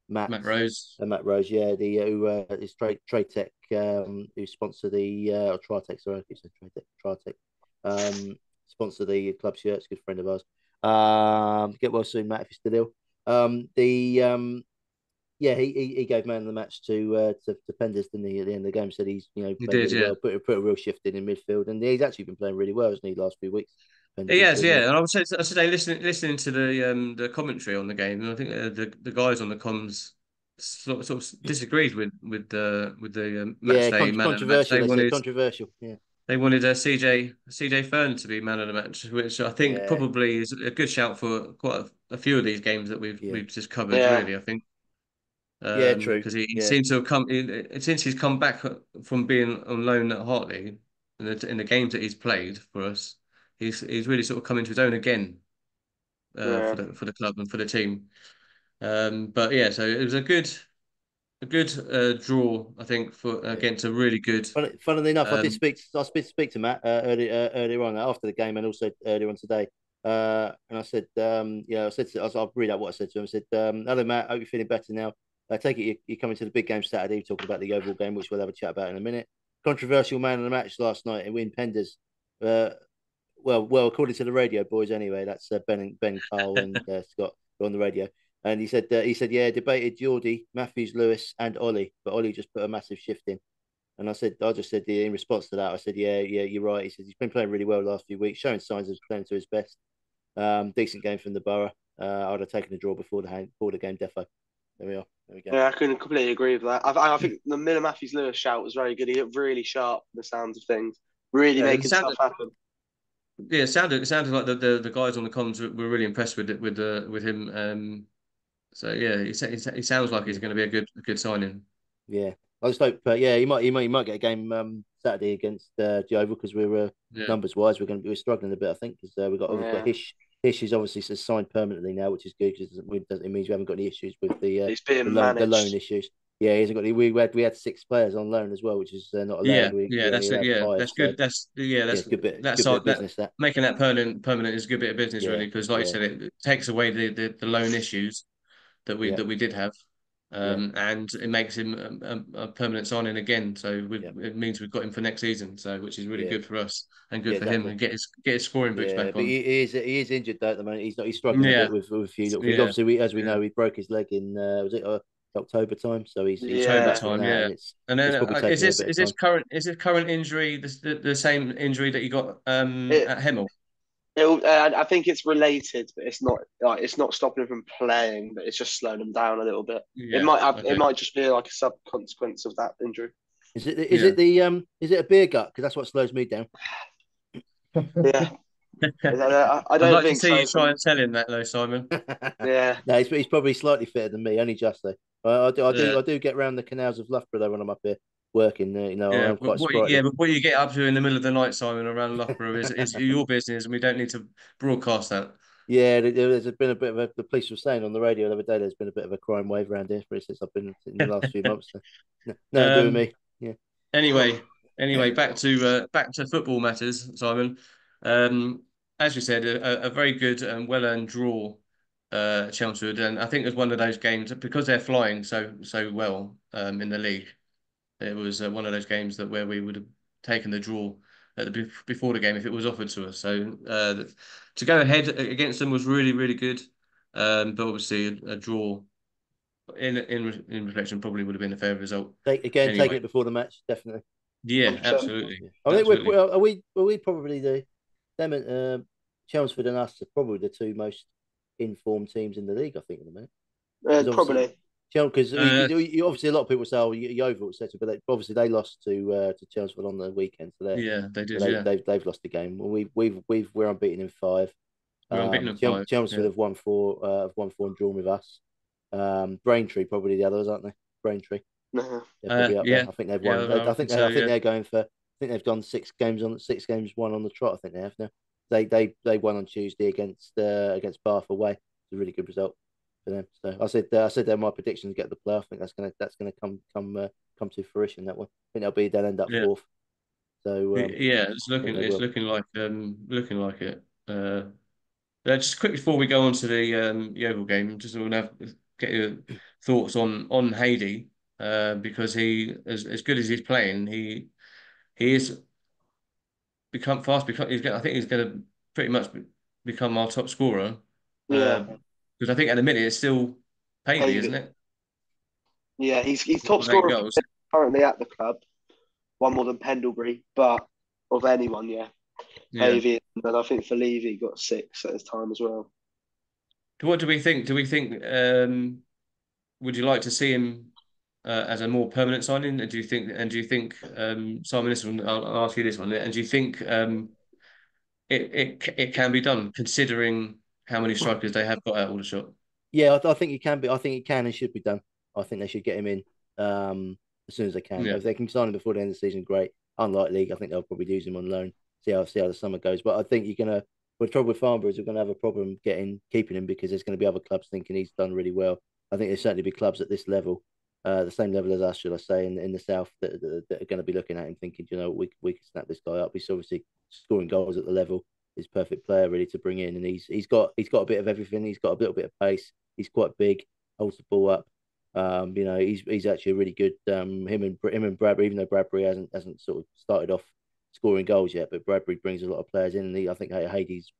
Matt Matt Rose, Matt Rose, yeah, the who is Trade Tech, who sponsor the or Tritech, sorry, I keep saying Trade Tech, sponsor the club shirts. Good friend of ours. Get well soon, Matt, if you're still ill. The Yeah, he gave man of the match to Penders, didn't he? At the end of the game, said he's he played did, really yeah. well, put a real shift in midfield, and he's actually been playing really well, hasn't he? Last few weeks, He Penders. has, So yeah, yeah. And I would say listening to the commentary on the game, and I think the guys on the comms sort of disagreed with the match yeah, day man of the match. controversial. They said controversial. Yeah, They wanted a CJ Fern to be man of the match, which I think yeah, probably is a good shout for quite a few of these games that yeah, we've just covered. yeah, Really, I think yeah. True. because he Yeah, seems to have since he's come back from being on loan at Hartley in the games that he's played for us. He's really sort of come into his own again yeah, for the club and for the team. But yeah, so it was a good draw, I think, for yeah. against a really good. Funnily enough, Um, I speak to Matt earlier on after the game and also earlier on today. And I said, I'll read out what I said to him. I said, hello, Matt. Hope you're feeling better now. I take it you're coming to the big game Saturday, talking about the overall game, which we'll have a chat about in a minute. Controversial man of the match last night in Win Penders. Uh, according to the radio boys, anyway, that's Ben Carl and Scott on the radio. And he said, yeah, debated Geordie, Matthews, Lewis, and Ollie, but Ollie just put a massive shift in. And I just said in response to that, I said, yeah, you're right. He said he's been playing really well the last few weeks, showing signs of playing to his best. Decent game from the Borough. I'd have taken a draw before the game. Defo. There we are. There we go. yeah. I couldn't completely agree with that. I think the Miller Matthews Lewis shout was very good. He looked really sharp. The sounds of things, really it making stuff sounded happen. Yeah, it sounded like the guys on the comms were really impressed with him. So yeah, he sounds like he's Yeah, going to be a good signing. yeah. I just hope. Yeah, he might get a game Saturday against Jehovah because Yeah, numbers wise we're struggling a bit. I think because we've got Yeah, Hish is obviously signed permanently now, which is good because it means we haven't got any issues with he's being the loan managed. issues. Yeah, he hasn't got any. We had 6 players on loan as well, which is not allowed. We only that's it. allowed Yeah, five. that's So good. yeah, That's good bit like of that business that. making that permanent is a good bit of business Yeah, really because like you yeah, said, it takes away the loan issues yeah, that we did have. yeah, And it makes him a permanent signing again. So yeah, it means we've got him for next season. So which is really yeah, good for us and yeah, good for him exactly. and get his scoring boots Yeah, back but on. he is injured though at the moment. He's struggling a Yeah, bit with a few little things. yeah, Obviously, as we yeah, know, he broke his leg in was it October time. So he's come October Yeah. back from time, that, yeah. and And it's then probably taken him a bit of time. is this current injury the same injury that you got It, at Hemel? I think it's related, but it's not like it's not stopping him from playing, but it's just slowing him down a little bit. Yeah. It Okay. might just be like a sub consequence of that injury. Yeah. Is it a beer gut? Because that's what slows me down. Yeah, I I'd don't like to think see you so. try and tell him that though, Simon. Yeah, No, he's probably slightly fitter than me, only justly. Yeah. I do get round the canals of Loughborough though when I'm up here working. I Yeah, am quite sprightly. but what you get up to in the middle of the night, Simon, around Loughborough is your business, and we don't need to broadcast that. Yeah, there's been a bit of the police were saying on the radio the other day. There's been a bit of a crime wave around here since I've been in the last few months. So, no, do with Um. me. Yeah. Anyway, back to football matters, Simon. Um. As you said, a very good and well-earned draw, Chelmsford, and I think it was one of those games because they're flying so well in the league. It was one of those games that where we would have taken the draw before the game if it was offered to us. So to go ahead against them was really good. But obviously a draw in reflection probably would have been a fair result Taking anyway. it before the match, definitely. Yeah, 100%. absolutely, Yeah. I think absolutely. we probably them and Chelmsford and us are probably the two most informed teams in the league. I think at the minute, because obviously Probably. Because Uh, obviously a lot of people say, "Oh, Yeovil, etc." But obviously they lost to Chelmsford on the weekend, so yeah, they did. Yeah, they've lost the game. Well, we're unbeaten in five. we're unbeaten in five. Chelmsford Yeah, have won four and drawn with us. Braintree probably the others, aren't they? Braintree, Uh, they're probably up there. yeah, I think they've yeah. won. I think so. I think Yeah, they're going for. I think they've done 6 games won on the trot. I think they have now. They won on Tuesday against Bath away. It's a really good result for them. So I said they're my predictions get the play. I think that's gonna come to fruition that one. I think they'll end up yeah, fourth. So yeah. I think they It's will. looking like it. Just quick before we go on to the Yeovil game, just want to get your thoughts on Hayley, because he as good as he's playing, he is become fast. I think he's going to pretty much become our top scorer. yeah, Because I think at the minute it's still Pavey, isn't Pavey. it? Yeah, he's top With eight scorer goals. currently at the club. One more than Pendlebury, but of anyone, yeah, Yeah. Pavey. And I think Falevi got 6 at his time as well. What do we think? Do we think? Would you like to see him as a more permanent signing? And do you think? Simon, this one, I'll ask you this one. And do you think it can be done considering how many strikers they have got at Aldershot? Yeah, I think it can be. I think it can and should be done. I think they should get him in as soon as they can. Yeah. If they can sign him before the end of the season, great. Unlikely, I think they'll probably use him on loan. See how the summer goes. But I think you're gonna. The trouble with Farnborough is we're gonna have a problem keeping him because there's gonna be other clubs thinking he's done really well. I think there's certainly be clubs at this level, the same level as us, should I say, in the south that are going to be looking at him thinking, we can snap this guy up. He's obviously scoring goals at the level. He's a perfect player really to bring in, and he's got a bit of everything. He's got a little bit of pace. He's quite big, holds the ball up. He's actually a really good. Him and Bradbury, even though Bradbury hasn't sort of started off scoring goals yet, but Bradbury brings a lot of players in, and I think Hades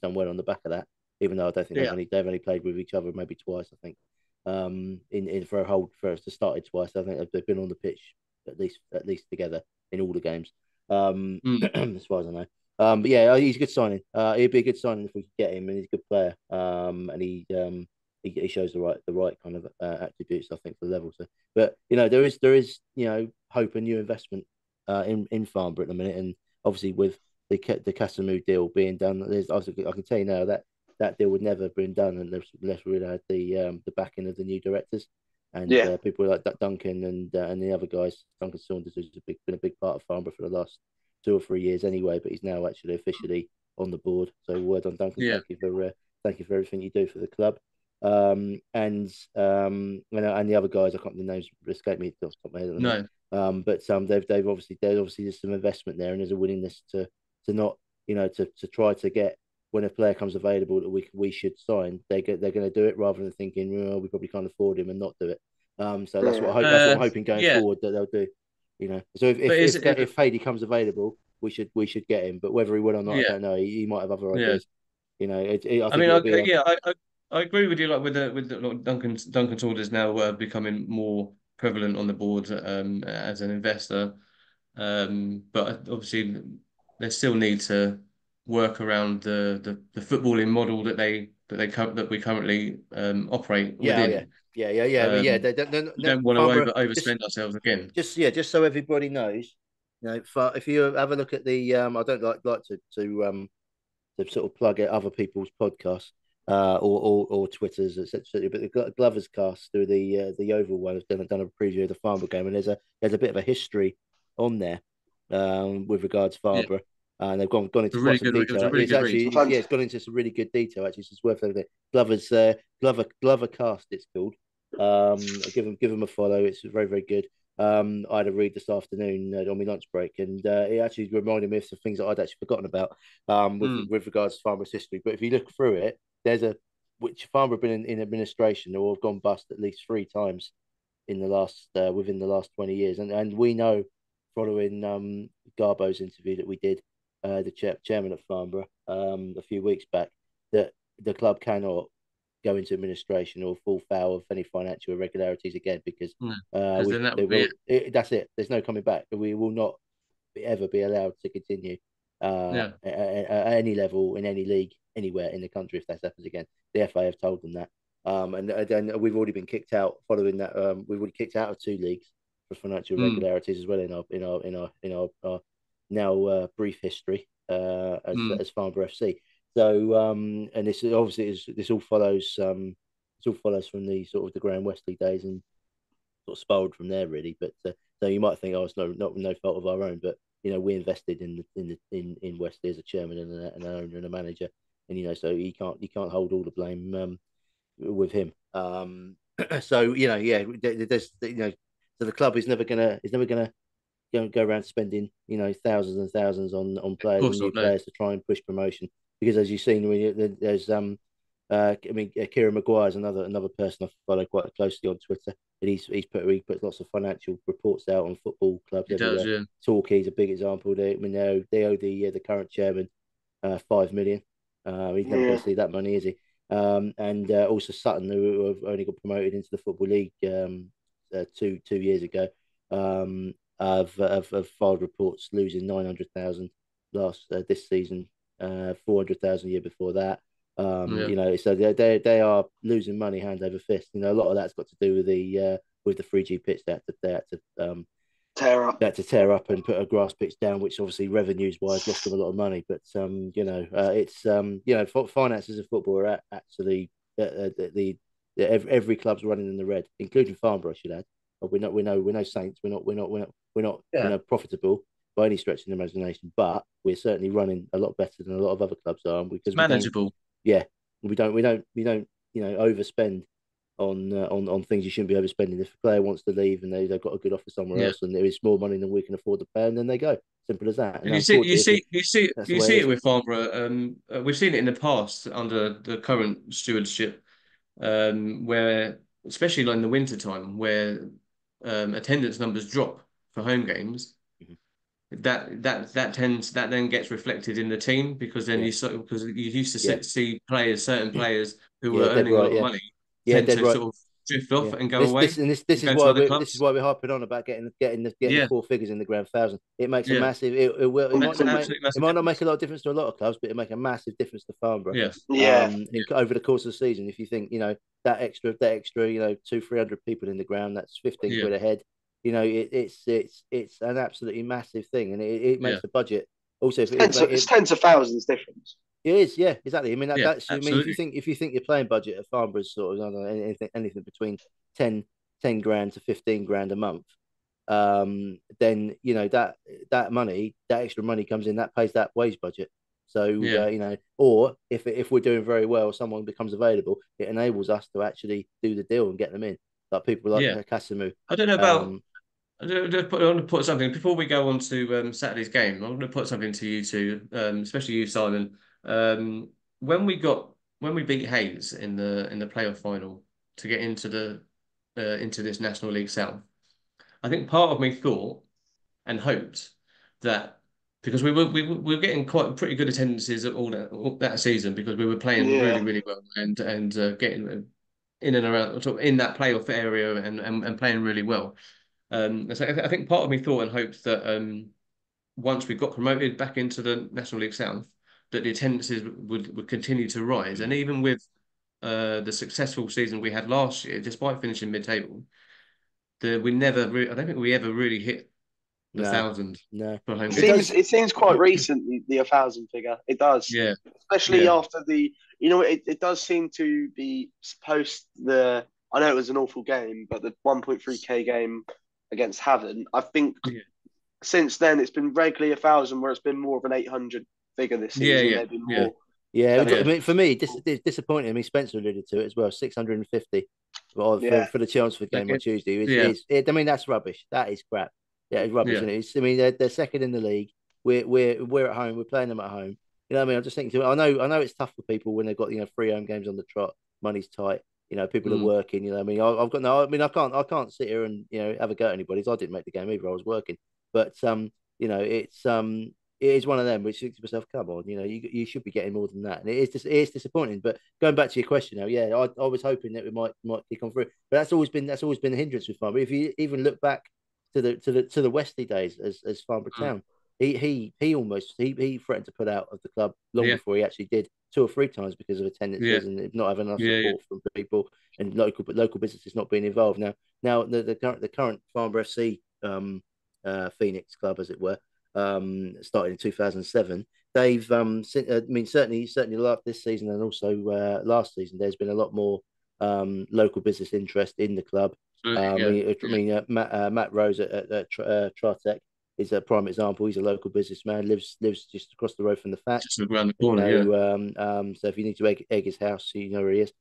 done well on the back of that. Even though I don't think Yeah. they've only played with each other maybe twice. I think in for us to started twice. I think they've been on the pitch at least together in all the games. Mm. As far as I know. But yeah, he's a good signing. He'd be a good signing if we could get him, and he's a good player. And he shows the right kind of attributes, I think, for the level. So, but there is hope and new investment in Farnborough at the minute, and obviously with the Casamu deal being done, I can tell you now that deal would never have been done unless we had the backing of the new directors and Yeah, people like Duncan and the other guys. Duncan Saunders, who's been a big part of Farnborough for the last 2 or 3 years anyway, but he's now actually officially on the board. So word on Duncan. Yeah. Thank you for everything you do for the club. And the other guys, I can't remember the names escape me off the top of my head at the minute. No. But they've obviously there's some investment there, and there's a willingness to not to try to get when a player comes available that we should sign. They're going to do it rather than thinking, well, we probably can't afford him and not do it. So that's what I hope. That's what I'm hoping going Yeah. forward that they'll do. So But if Hayley comes available, we should get him. But whether he will or not, I yeah. don't know. He might have other Yeah. ideas. I I think mean, it'll be a yeah, I agree with you. Like like Duncan's orders now becoming more prevalent on the board as an investor. But obviously, they still need to work around the footballing model that we currently operate Yeah, oh, yeah, within. yeah. But yeah, Um, we don't want to Farnborough. overspend ourselves again. Just so everybody knows, if you have a look at the I don't like to sort of plug at other people's podcasts or Twitters, etc. But the Glovers cast through the Oval one has done a preview of the Farnborough game, and there's a bit of a history on there with regards to Yeah, Farnborough. And they've gone a into really quite some good. It was detail. a really good read. Yeah, it's gone into some really good detail. Actually, so it's worth everything. Glover cast. It's called. Give them a follow. It's very very good. I had a read this afternoon on my lunch break, and it actually reminded me of some things that I'd actually forgotten about Mm, with regards to Farnborough's history. But if you look through it, there's a which Farnborough have been in administration or have gone bust at least three times in the last within the last 20 years, and we know following Garbo's interview that we did, the chairman of Farnborough a few weeks back, that the club cannot go into administration or fall foul of any financial irregularities again because because then that they would be will it. that's it. There's no coming back. We will not ever be allowed to continue Yeah, at any level in any league anywhere in the country if that happens again. The FA have told them that. And then we've already been kicked out following that. We've already kicked out of two leagues for financial mm, irregularities as well our now brief history mm, as Farnborough FC. So and this is obviously this all follows from the sort of the Graham Wesley days and sort of spiraled from there really. But so you might think, oh, it's no fault of our own, but we invested in Wesley as a chairman and an owner and a manager, and so you can't hold all the blame with him. So yeah, there's so the club is never gonna go around spending thousands and thousands on of players and course new not. No, players to try and push promotion because as you've seen there's I mean, Kieran Maguire is another person I follow quite closely on Twitter. And he puts lots of financial reports out on football clubs he does. everywhere. Yeah, Torquay's a big example. I mean, they owe the current chairman 5 million. He's never going Yeah. to see that money, is he? And also Sutton, who have only got promoted into the football league two years ago, have filed reports losing 900,000 last this season, 400,000 year before that. yeah. So they are losing money hand over fist. A lot of that's got to do with the 3G pitch that Tear up. they had to tear up and put a grass pitch down, which obviously revenues wise lost them a lot of money. But it's finances of football are actually every club's running in the red, including Farnborough. I should add. But we're no saints. We're Yeah. not profitable by any stretch of the imagination, but we're certainly running a lot better than a lot of other clubs are It's because we don't manageable. yeah, we don't overspend on things you shouldn't be overspending. If a player wants to leave and they've got a good offer somewhere Yeah. else and there is more money than we can afford to pay, and then they go. Simple as that. And And you see, you unfortunately, see, you see, that's the you way it see it is. with Farnborough. We've seen it in the past under the current stewardship, where especially like in the winter time, where attendance numbers drop for home games. Mhm. That then gets reflected in the team because then Yeah, because you used to yeah, see certain players who were yeah. Dead earning a lot right. of Yeah, money yeah. tend Dead to right. sort of drift off Yeah, and go away this and is go to why other this is clubs. why we're harping on about getting Yeah, the four figures in the grand thousand. It makes a yeah, massive. It will. makes an absolutely It massive might not make difference. a lot of difference to a lot of clubs, but it make a massive difference to Farnborough. Yeah, Yeah. Over the course of the season, if you think that extra 200-300 people in the ground, that's 15 yeah, quid a head. It's an absolutely massive thing, and it yeah, makes the budget. Also, if It's tens of thousands difference. it is, yeah, exactly. I mean yeah, that's I mean absolutely. if you think your playing budget at Farnborough is sort of I don't know, anything between 10 10 grand to 15 grand a month, then that money, that extra money comes in, that pays that wage budget. So Yeah, or if we're doing very well, someone becomes available, it enables us to actually do the deal and get them in, like people like yeah. Casimir. I don't know about. Um, I want to put something before we go on to Saturday's game. I want to put something to you two, especially you, Simon. Um, when we got when we beat Hayes in the playoff final to get into this National League South, I think part of me thought and hoped that because we were getting quite pretty good attendances at all that season because we were playing Yeah. really really well and getting in and around sort of in that playoff area and playing really well. So I think part of me thought and hoped that once we got promoted back into the National League South, that the attendances would continue to rise. And even with the successful season we had last year, despite finishing mid-table, I don't think we ever really hit the No, 1,000 no. for home It games. does. It seems quite recent the 1,000 figure. It does, Yeah, especially yeah, after it does seem to be post the. I know it was an awful game, but the 1.3K game against Havant, I think yeah, since then it's been regularly 1,000, where it's been more of an 800 figure this yeah, season, yeah, maybe yeah, more. Yeah, I yeah, mean, for me, this disappointing. I mean, Spencer alluded to it as well. 650 Yeah, for the Chelmsford game on okay. Tuesday Yeah, I mean, that's rubbish. That is crap. Yeah, it's rubbish, yeah, and I mean, they're second in the league. We're at home. We're playing them at home. You know what I mean? I'm just thinking. I know it's tough for people when they've got 3 home games on the trot. Money's tight. People are mm, working. You know what I mean? I've got no. I mean, I can't sit here and have a go at anybody. I didn't make the game either. I was working, but it's it is one of them which thinks to myself, come on, you should be getting more than that. And it is disappointing. But going back to your question now, yeah, I was hoping that we might kick on through. But that's always been a hindrance with Farnborough. If you even look back to the Wesley days as Farnborough mm, Town, he threatened to put out of the club long yeah, before he actually did 2 or 3 times because of yeah, attendances and not having enough yeah, yeah, support from people and local businesses not being involved. Now the current Farnborough FC Phoenix club, as it were, started in 2007. They've I mean, certainly like this season and also last season, there's been a lot more local business interest in the club. absolutely, yeah, I yeah. mean Matt Rose at Tritec is a prime example. He's a local businessman, lives just across the road from the Just Fats. around the corner, yeah, So if you need to egg his house, you know where he is.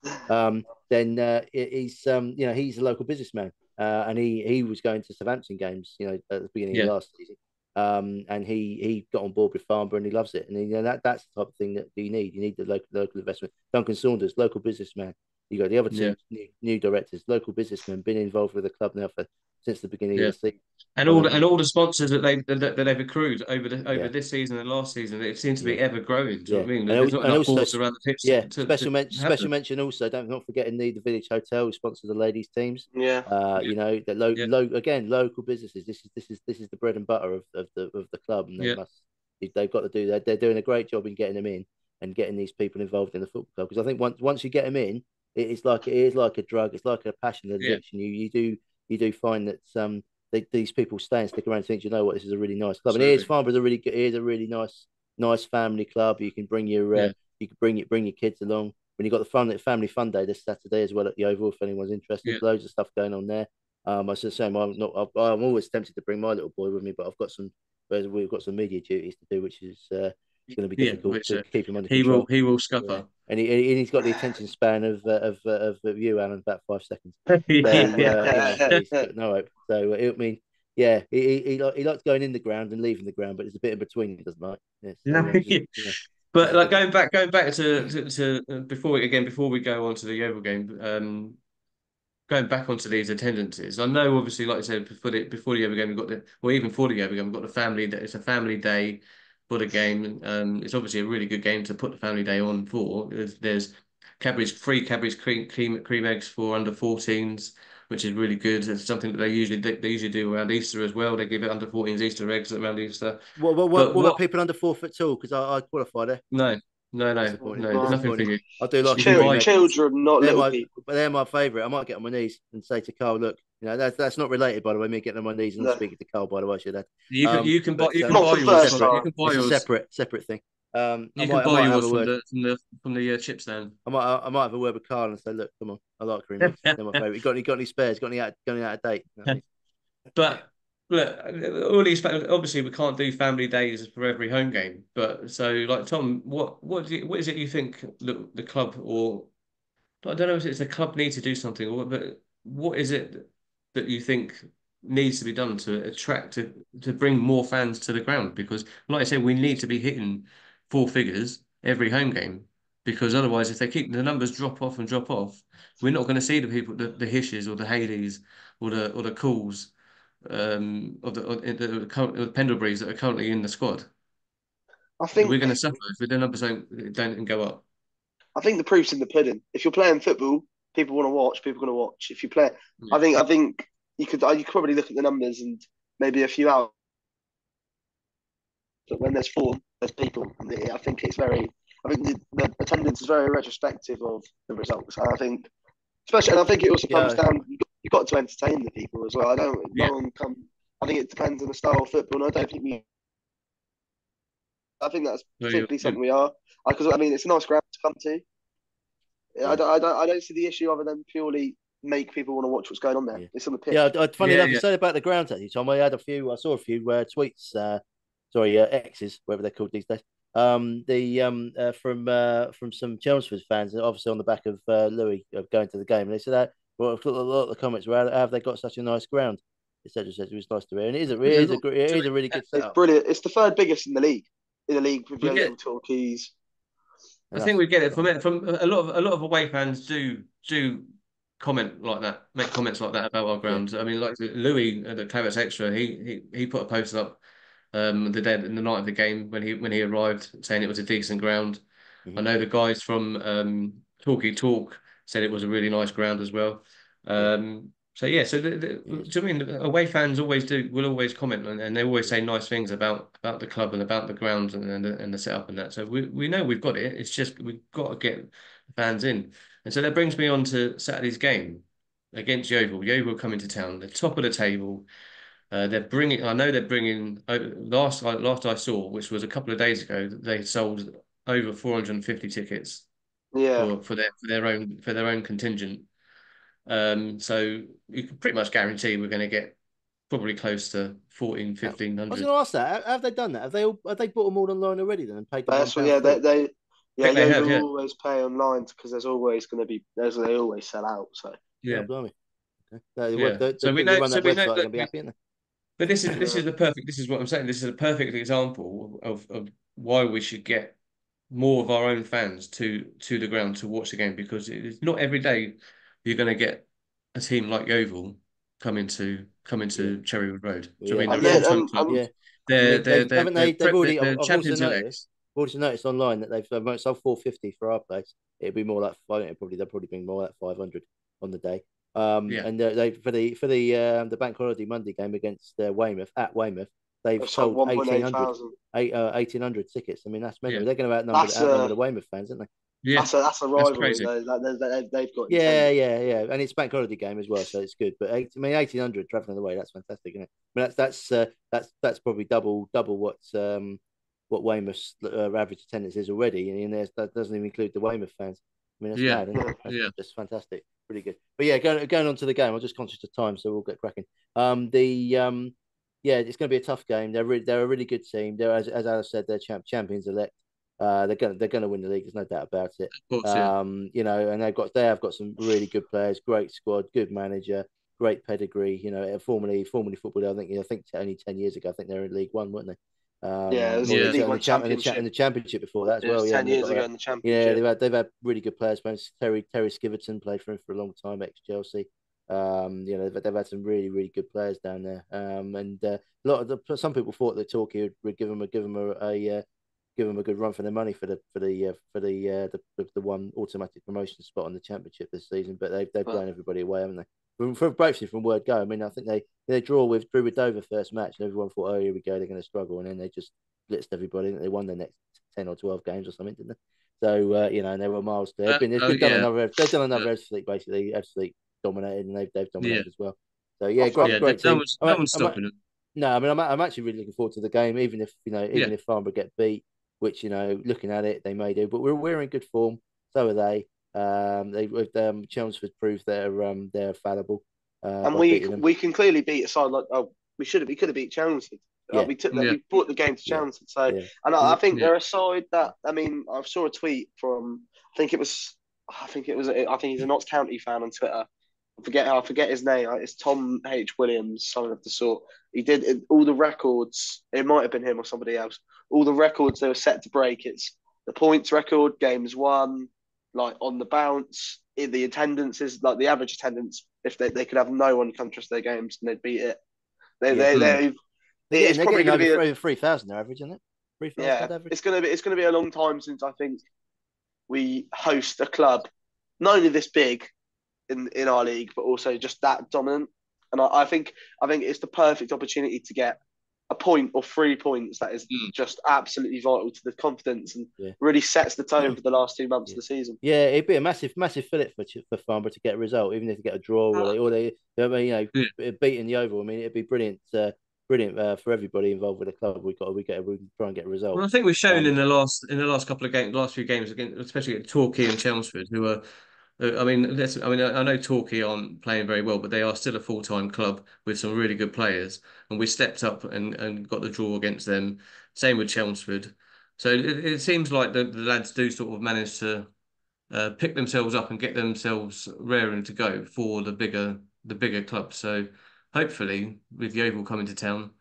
Then he's a local businessman, and he was going to Southampton games, at the beginning of yeah, last season. And he got on board with Farnborough and he loves it. And that's the type of thing that you need. You need the local investment. Duncan Saunders, local businessman. You got the other yeah, two new directors, local businessmen, been involved with the club now for since the beginning of yeah. the season. And all the sponsors that they've accrued over Yeah, this season and last season, it seems to yeah. be ever growing. Do you know Yeah, what I mean? There's not and enough also, balls around the pitch yeah, to have special them. mention also. Don't not forgetting the Village Hotel, who sponsors the ladies' teams. yeah, Yeah, That yeah, again local businesses. This is the bread and butter of the club, and yeah, they've got to do that. They're doing a great job in getting them in and getting these people involved in the football club. Because I think once you get them in, it is like a drug. It's like a passion, an yeah. addiction. You do find that these people stay and stick around and think, you know what, this is a really nice club, and it is Absolutely. Farnborough's a really good, it is a really nice family club. You can Yeah, bring your kids along. When you got the family fun day this Saturday as well at the Oval, if anyone's interested, yeah, loads of stuff going on there. I was just saying, I'm always tempted to bring my little boy with me, but we've got some media duties to do, which is it's going to be yeah. difficult Which to keep him under control. he will Yeah, scupper. and he's got the attention span of you, Alan, about 5 seconds. So Yeah. he's got no hope. So I mean, yeah, he likes going in the ground and leaving the ground, but there's a bit in between he doesn't like. Yeah, so No, just, this but is like difficult. going back to before we go on to the Oval game, going back onto these attendances, I know obviously, like I said, before the other game, even for the other game, we've got the family. It's a family day for the game. It's obviously a really good game to put the family day on for. There's free Cadbury's cream eggs for under 14s, which is really good. It's something that they usually do around Easter as well. They give it under 14s Easter eggs around Easter. What But about what? people under 4 foot tall? Because I qualified there. No, no, no, Disappointing. no, well, nothing for Disappointing. you. I do like You some can cream buy. eggs. children, not They're little my people. they're my favourite. I might get on my knees and say to Carl, look, that's not related, by the way. Me getting on my knees and No, speaking to Carl, by the way, I should add. but But You can not buy for it's a yours first from separate. you time. can buy It's a yours separate thing. I you can might I buy might have a yours from word. the chip stand. I might have a word with Carl and say, look, come on, I like cream eggs. They're my favourite. You got any spares? Got any out of date? You know what I mean? But look, all these obviously we can't do family days for every home game. But so like Tom, what is it you think the club or I don't know if it's the club need to do something or but what is it that you think needs to be done to attract to bring more fans to the ground? Because like I said, we need to be hitting four figures every home game. Because otherwise, if they keep the numbers drop off, we're not going to see the people, the Hishes or the Haleys or the Cools of the Pendleburys that are currently in the squad. I We're going think to suffer if the numbers don't go up. I think the proof's in the pudding. If you're playing football, people want to watch. People are going to watch. If you play, Yeah. I think you could probably look at the numbers and maybe a few out. But when there's form, there's people. I think it's very. I think the attendance is very retrospective of the results. And I think, especially, and I think it also comes Yeah, down. You've got to entertain the people as well. I don't. No Yeah. one come. I think it depends on the style of football. And I don't think we. I think that's So particularly something we are because I mean it's a nice ground to come to. yeah, I don't see the issue other than purely make people want to watch what's going on there. yeah. It's on the Yeah, pitch. funny yeah, enough, you yeah. said about the grounds actually, Tom. I saw a few tweets, X's, whatever they're called these days. From some Chelmsford fans, obviously on the back of Louis going to the game, and they said that. Well, a lot of the comments were, "How have they got such a nice ground?" Etc. Etc. It was nice to hear, and Yeah, look, it do is a really it. good It's setup, brilliant. It's the third biggest in the league. In the league with We Yeovil, get. Torquays. I and think that's we get it from a lot of away fans do comment like that, make comments like that about our yeah. grounds. I mean, like Louis at the Clarets Extra, he put a post up in the night of the game when he arrived, saying it was a decent ground. I Hmm. know the guys from Talkie Talk said it was a really nice ground as well. Yeah, So yeah, so it is. do you mean away fans will always comment and they always say nice things about the club and about the grounds and the setup and that. So we know we've got it. It's just we've got to get fans in. And so that brings me on to Saturday's game against Yeovil. Yeovil coming to town, the top of the table. They're bringing. I know they're bringing. Last I saw, which was a couple of days ago, they sold over 450 tickets Yeah. for their own contingent. So you can pretty much guarantee we're going to get probably close to 14, I was 1500. going to ask that. Have they done that? Have they bought them all online already then and paid the one That's what. pound Yeah. fee? Yeah. I think they have, Yeovil yeah, always pay online because there's always going to be. They always sell out. So Oh, yeah, blimey. Okay. No, yeah. the So we people who know. run So that we know. website are Look, going to be happy, aren't but this is yeah. the perfect. This is what I'm saying. This is a perfect example of why we should get more of our own fans to the ground to watch the game because it's not every day you're going to get a team like Yeovil coming they? Yeah. to Cherrywood Road. Well, Do you know what I yeah, mean they're And a yeah, then full-time club? yeah. And They're they're they've they're haven't they're, they've prep, already. they're I've also champions noticed. elects. I've also noticed online that they've sold 450 for our place. It'd be more like they'll probably bring more like 500 on the day. Yeah, And they the bank holiday Monday game against Weymouth at Weymouth, they've they've sold sold 1.8 thousand. 1800 tickets. I mean that's yeah, mental. They're going to That's outnumber the Weymouth fans, aren't they? yeah. that's a That's rivalry crazy. though. They've got Yeah, intended. yeah, yeah, and it's bank holiday game as well, so it's good. But I mean, 1800 traveling away, that's fantastic, isn't it? I mean, that's probably double what Weymouth's average attendance is already, and that doesn't even include the Weymouth fans. I mean, that's Yeah, mad, isn't it? Yeah. That's yeah, just fantastic, pretty good. But yeah, going on to the game, I'm just conscious of time, so we'll get cracking. The Yeah, it's going to be a tough game. They're a really good team. They're as Alice said, they're champions elect. They're gonna win the league. There's no doubt about it. of course, yeah, And they have got some really good players, great squad, good manager, great pedigree. Formerly football. I think only 10 years ago, I think they were in League One, weren't they? Yeah, it was Or yeah, League in One the Championship. championship before that as It was well. Yeah, 10 and they've years got ago that. in the Yeah, Championship. they've had really good players. Terry Skiverton played for him for a long time, ex Chelsea. They've had some really really good players down there. And a lot of some people thought that Torquay would give them a good run for their money for the one automatic promotion spot on the championship this season. But they've But blown everybody away, haven't they? From word go. I mean, I think they drew with Dover first match, and everyone thought, oh, here we go, they're going to struggle, and then they just blitzed everybody. And they won their next 10 or 12 games or something, didn't they? So and they were miles. oh yeah, They've done yeah, another Fleet basically. Fleet dominated, and they've yeah, dominated as well. So yeah, I'm great yeah. great No team. one's no one's stopping them. No, I mean I'm actually really looking forward to the game, Yeah, even if Farnborough get beat, which looking at it they may do, but we're in good form. So are they. Chelmsford proved they're fallible and by beating them. we can clearly beat a side like we could have beat Chelmsford. Yeah, We took that yeah, we brought the game to yeah, Chelmsford. So yeah. and Is I it? think yeah. they're a side that I mean I saw a tweet from I think he's a Notts County fan on Twitter. I forget his name. It's Tom H Williams, something of the sort. He did all the records. It might have been him or somebody else. All the records they were set to break. It's the points record, games won, like on the bounce. The attendance is like the average attendance. If they could have no one come to their games and they'd beat it. Yeah, Mm. They they're it's getting probably going to be over 3,000 their average, isn't it? Yeah, average. it's gonna be a long time since I think we host a club not only this big in our league, but also just that dominant. And I think it's the perfect opportunity to get a point or 3 points that is Mm. just absolutely vital to the confidence and Yeah. really sets the tone for the last 2 months Yeah. of the season. Yeah, it'd be a massive fillip for Farnborough to get a result, even if they get a draw I mean, beating the Oval. I mean, it'd be brilliant, for everybody involved with the club. We can try and get a result. Well, I think we've shown Um, in the last couple of games, last few games, again, especially at Torquay and Chelmsford, who are, I know Torquay aren't playing very well, but they are still a full-time club with some really good players, and we stepped up and got the draw against them. Same with Chelmsford. So it seems like the lads do sort of manage to pick themselves up and get themselves raring to go for the bigger clubs. So hopefully, with the Oval coming to town,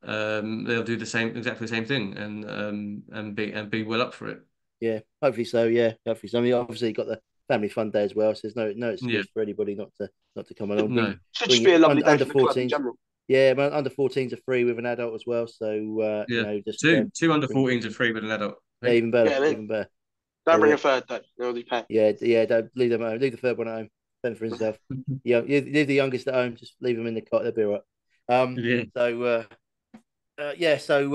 they'll do exactly the same thing, and be well up for it. yeah, hopefully so. Yeah, hopefully so. I mean, obviously, you got the family fun day as well, so there's no Yeah, excuse for anybody not to come along. no, Should Bring just be it a lovely day under for the club in 14s. general. Yeah, but under 14s are free with an adult as well. So yeah, just two under bring 14s are free with an adult, I yeah, think. even better, Yeah, then even better. So don't bring yeah, a third though. They'll pay. yeah. Don't leave them at home. Leave the third one at home. Fend for himself. Yeah, you leave the youngest at home. Just leave them in the cot. They'll be all right. Yeah, So I'm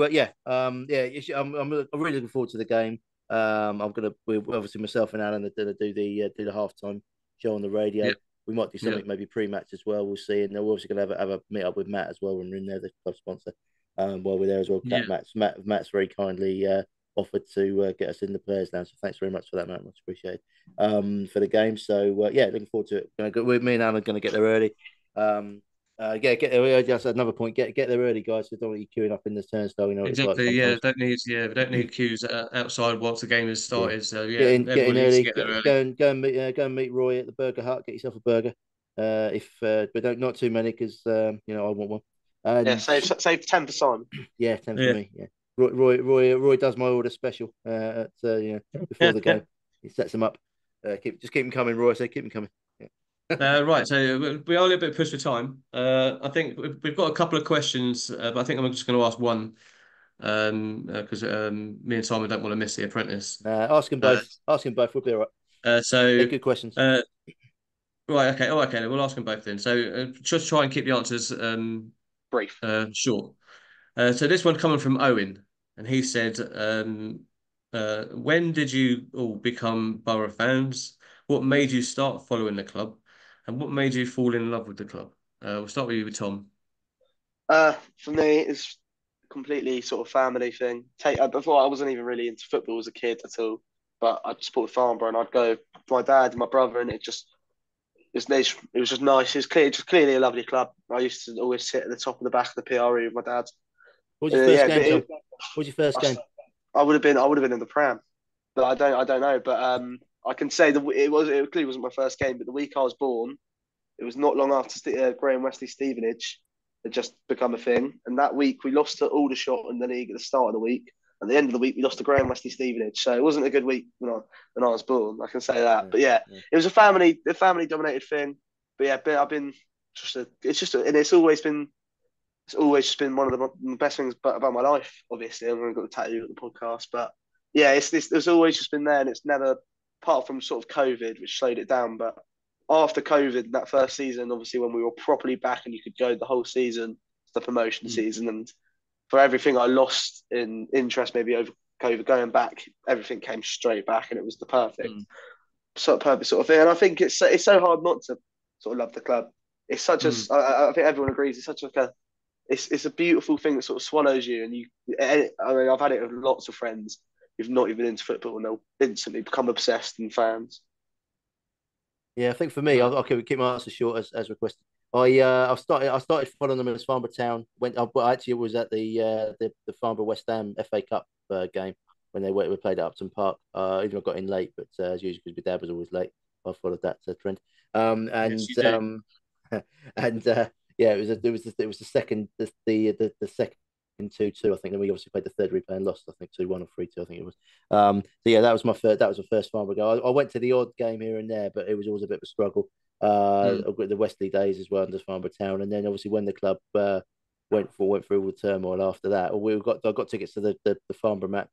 really looking forward to the game. We obviously myself and Alan are gonna do the halftime show on the yeah, radio. We might do yeah, something maybe pre-match as well. We'll see, and then we're also gonna have a meet up with Matt as well when we're in there, the club sponsor. While we're there as well, yeah. Matt's very kindly offered to get us in the players now. So thanks very much for that, Matt. Much appreciated. For the game. So yeah, looking forward to it. Me and Alan are gonna get there early. Get there early. Just another point. Get there early, guys. So don't want you queuing up in the turnstile. You know what it's like Exactly. Yeah, sometimes. we don't need queues outside once the game has Yeah, started. So yeah, get in everyone needs to early. get there early. Go and meet Roy at the Burger Hut. Get yourself a burger. If but don't not too many because I want one. Yeah, And save 10 for Simon. yeah, 10 for Yeah. me. Yeah, Roy does my order special. Before the game, he sets them up. Keep them coming, Roy. I say keep them coming. Yeah. Right, so we are a little bit pushed for time. I think we've got a couple of questions, but I think I'm just going to ask one because me and Simon don't want to miss The Apprentice. Ask them Uh, both. Ask them both. We'll be all right. They're so good questions. uh, right, okay, okay, then we'll ask them both then. So just try and keep the answers Brief. short. So this one coming from Owen, and he said, "When did you all become Borough fans? What made you start following the club, and what made you fall in love with the club?" We'll start with you, with Tom. For me, it's completely sort of family thing. Before I wasn't even really into football as a kid at all, but I supported Farnborough and I'd go with my dad and my brother, and it was just nice. Just clearly a lovely club. I used to always sit at the top of the back of the PRE with my dad. What was your first Yeah, game, Tom? What was your first I, game? I would have been in the pram, but I don't know. But I can say that it clearly wasn't my first game. But the week I was born, it was not long after Graham Wesley Stevenage had just become a thing. And that week we lost to Aldershot in the league at the start of the week. At the end of the week, we lost to Graham Wesley Stevenage. So it wasn't a good week when I was born. I can say that. Yeah, But yeah, yeah. it was a family dominated thing. But yeah, I've been and it's always just been one of the best things about my life. Obviously, I've only got the tattoo at the podcast, but yeah, it's always just been there, and it's never, apart from sort of COVID, which slowed it down. But after COVID, that first season, obviously when we were properly back and you could go the whole season, the promotion Mm, season, and for everything I lost in interest maybe over COVID, going back, everything came straight back, and it was the mm, perfect sort of thing. And I think it's so hard not to sort of love the club. It's such a, mm, I think everyone agrees. It's such like a it's a beautiful thing that sort of swallows you. And I mean, I've had it with lots of friends who've not even into football, and they'll instantly become obsessed and fans. Yeah, I think for me, no, I'll keep my answer short as requested. I started following them as Farnborough Town. But actually it was at the Farnborough West Ham FA Cup game when we played at Upton Park. Even I got in late, but as usual, because my dad was always late, I followed that trend. yes, And you do. and yeah, it was the second the second 2-2. I think then we obviously played the third replay and lost. I think 2-1 or 3-2. I think it was. So yeah, that was my first Farnborough goal. I went to the odd game here and there, but it was always a bit of a struggle. Mm, I've got the Wesley days as well under Farnborough Town, and then obviously when the club went through all the turmoil after that. Or I got tickets to the Farnborough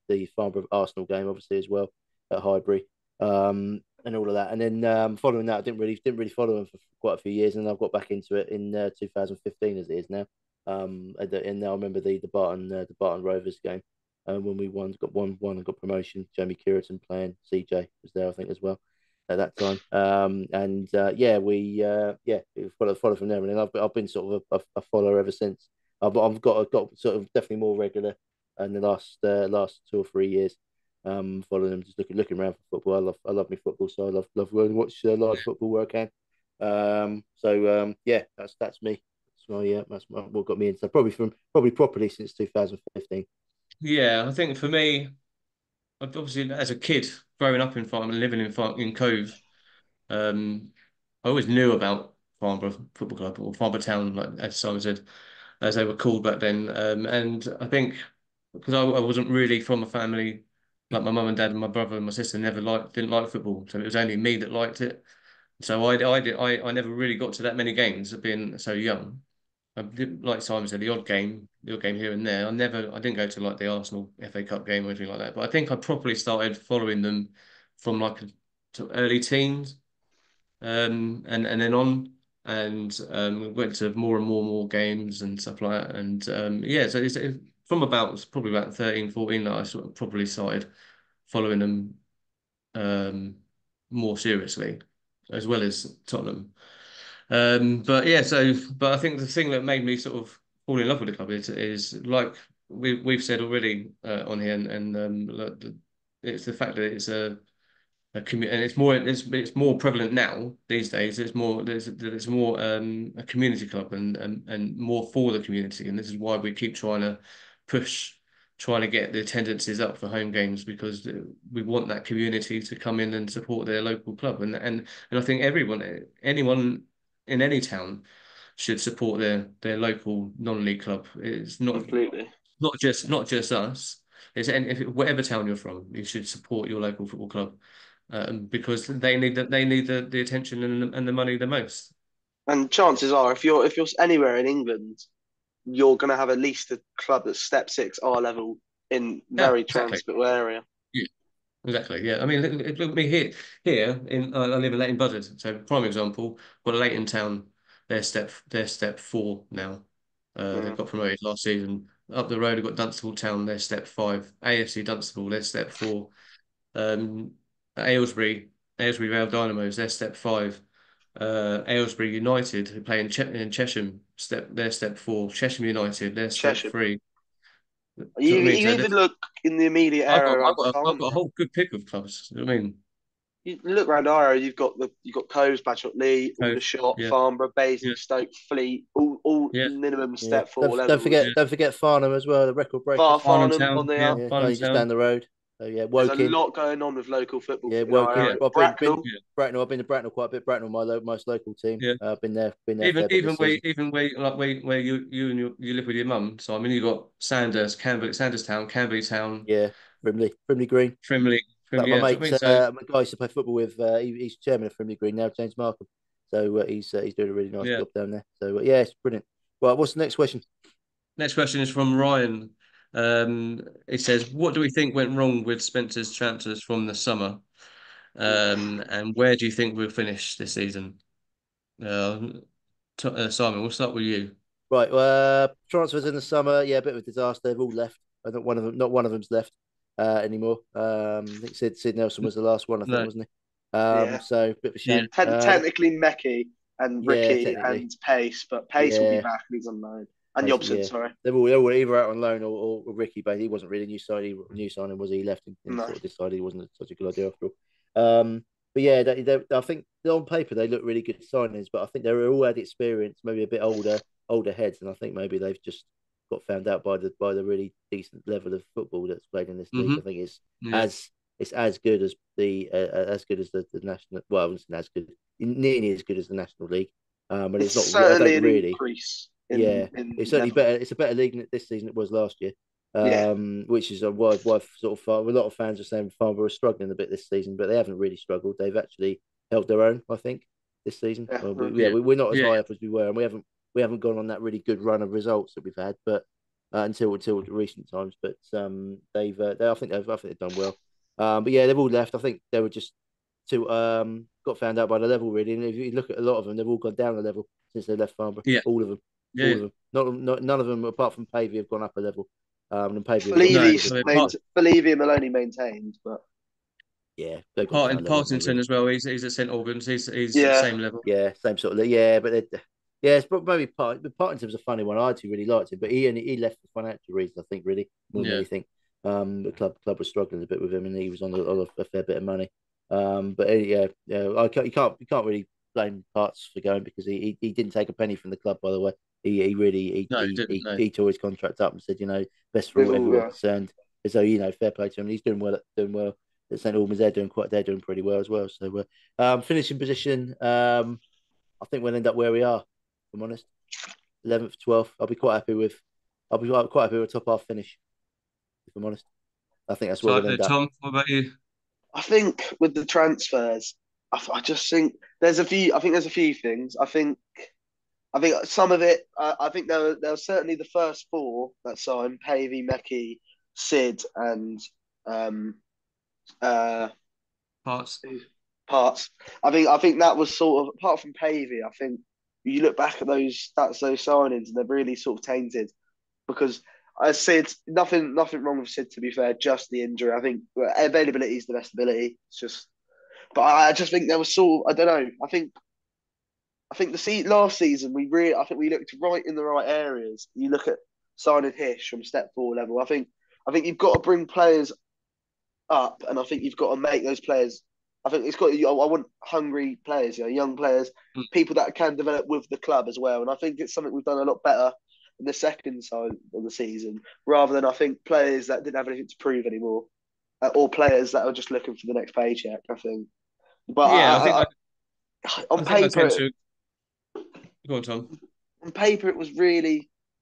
Arsenal game, obviously as well at Highbury, and all of that. And then following that, I didn't really follow them for quite a few years, and I've got back into it in 2015 as it is now. And I remember the Barton Rovers game. When we won and got promotion. Jamie Curriton playing, CJ was there, I think, as well at that time. And we follow from there, and then I've been sort of a follower ever since. I've got sort of definitely more regular in the last 2 or 3 years. Following them, just looking around for football. I love my football, so I love going to watch live football where I can. Yeah, that's me. What got me into probably properly since 2015. Yeah, I think for me, obviously as a kid growing up in Farnborough and living in Cove, um, I always knew about Farnborough Football Club or Farnborough Town, like as Simon said, as they were called back then. And I think because I wasn't really from a family like my mum and dad and my brother and my sister didn't like football, so it was only me that liked it. So I never really got to that many games of being so young. Like Simon said, the odd game here and there. I didn't go to like the Arsenal FA Cup game or anything like that. But I think I properly started following them from like to early teens, and then on, and went to more and more games and stuff like that. And yeah, so from probably about 13, 14 that I sort of probably started following them um, more seriously, as well as Tottenham. But yeah, but I think the thing that made me sort of fall in love with the club is like we've said already on here, and look, it's the fact that it's a community, and it's more prevalent now these days. It's more a community club and more for the community, and this is why we keep push trying to get the attendances up for home games because we want that community to come in and support their local club, and I think anyone in any town should support their local non-league club. It's Completely. not just us. Whatever town you're from, you should support your local football club because they need the attention and the money the most. And chances are, if you're anywhere in England, you're going to have at least a club that's step six R level in Yeah, very exactly. transferable area. Yeah, exactly. Yeah, I mean, look at me here in I live in Leighton Buzzard, so prime example. Got Leighton Town, they're step four now. They've Mm. got promoted last season. Up the road, I've got Dunstable Town, they're step five. AFC Dunstable, they're step four. Um, Aylesbury, Aylesbury Vale Dynamos, they're step five. Aylesbury United, who play in Chesham, they're step four. Chesham United, they're step Cheshire. three. Do You, you know what I mean? you even look in the immediate I've area got, I've around got, I've got a Farnborough. whole good pick of clubs. Do you know what I mean? You look around our area, you've got Coves, Bagshot Lee, Cove, Aldershot, yeah, Farnborough, yeah, Basingstoke, Fleet, all yeah, minimum Yeah, step four don't levels. forget yeah. don't forget Farnham as well, the record Far breakers. Farnham Farnham Town, on the yeah, up. Yeah, Farnham only just down Town, the road. So yeah, There's a Woking. lot going on with local football Yeah, in our Woking. yeah, area. I've been Bracknell, yeah, Bracknell. I've been to Bracknell quite a bit. Bracknell, most local team. yeah. I've been there a fair bit Even this season. where you live with your mum. So I mean, you got Sanderstown, Camberley Town, Yeah, Frimley Green. But my Yeah. Do you know what I mate, mean? So my guy I used to play football with, he's chairman of Frimley Green now, James Markham. So he's doing a really nice yeah. job down there. So yeah, it's brilliant. Well, what's the next question? Next question is from Ryan. It says, "What do we think went wrong with Spencer's transfers from the summer? And where do you think we'll finish this season?" Uh, Simon, we'll start with you. Right, transfers in the summer, yeah, a bit of a disaster. They've all left. I think not one of them's left anymore. I think Sid Nelson was the last one, I think, No. wasn't he? yeah. So a bit of a Yeah. shame. Technically Mecky and Yeah, Ricky technically, and Pace, but Pace will be yeah, back and he's on loan. And basically, Jobson, yeah. sorry. They were either out on loan or Ricky, but he wasn't really a new signing, was he? He left and No. sort of decided he wasn't such a good idea after all. But yeah, I think on paper they look really good signings, but I think they're all had experience, maybe a bit older heads, and I think maybe they've just got found out by the really decent level of football that's played in this league. I Hmm. think Yeah. it's as good as the national. Well, it wasn't as good, nearly as good as the National League. But It's it's not. I certainly don't an really. increase Yeah, in it's certainly level. better. It's a better league this season than it was last year. Yeah, Which is why sort of a lot of fans are saying Farnborough are struggling a bit this season, but they haven't really struggled. They've actually held their own, I think, this season. yeah, Well, no. yeah, Yeah. we're not as Yeah. high up as we were, and we haven't we haven't gone on that really good run of results that we've had, but until recent times. But I think they've done well. But yeah, they've all left. I think they were just too got found out by the level really. And if you look at a lot of them, they've all gone down a level since they left Farnborough. Yeah, All of them, all yeah. of them. Not none of them apart from Pavey have gone up a level. And Pavey was No, obviously Levy, good. so Levy and Maloney maintained, but Yeah, they've gone down a level, haven't they, Partington really? as well. He's at St Albans. He's at the yeah, same level. Yeah, same sort of. Yeah, but yeah, it's maybe Partington was a funny one. I actually really liked him, but he left for financial reasons. I think really more than Yeah. anything. The club was struggling a bit with him, and he was on a fair bit of money. But yeah, you can't really blame Parts for going because he didn't take a penny from the club. By the way, he really No, he didn't. No. he tore his contract up and said, best for with all all everyone concerned. So fair play to him. He's doing well at St Albans. They're doing pretty well as well. So finishing position. I think we'll end up where we are. If I'm honest, 11th, 12th. I'll be quite happy with a top half finish. If I'm honest, I think that's where So, we'll end up. Tom, what about you? I think with the transfers, I just think there's a few. I think there's a few things. I think some of it. I think there was certainly the first four that signed: Pavey, Mecky, Sid, and um, uh, Parts. Parts. I think that was sort of apart from Pavey. I think you look back at those signings, and they're really sort of tainted because. Sid, nothing wrong with Sid. To be fair, just the injury. I think availability is the best ability. It's just, but I just think there was sort of, I don't know. I think last season I think we looked right in the right areas. You look at signing Hish from step four level. I think you've got to bring players up, and I think you've got to make those players. I think it's got. I want hungry players, young players, Mm. people that can develop with the club as well. And I think it's something we've done a lot better in the second side of the season, rather than I think players that didn't have anything to prove anymore, or players that are just looking for the next paycheck. I think, but Yeah, on I think I tend paper, to go on, Tom.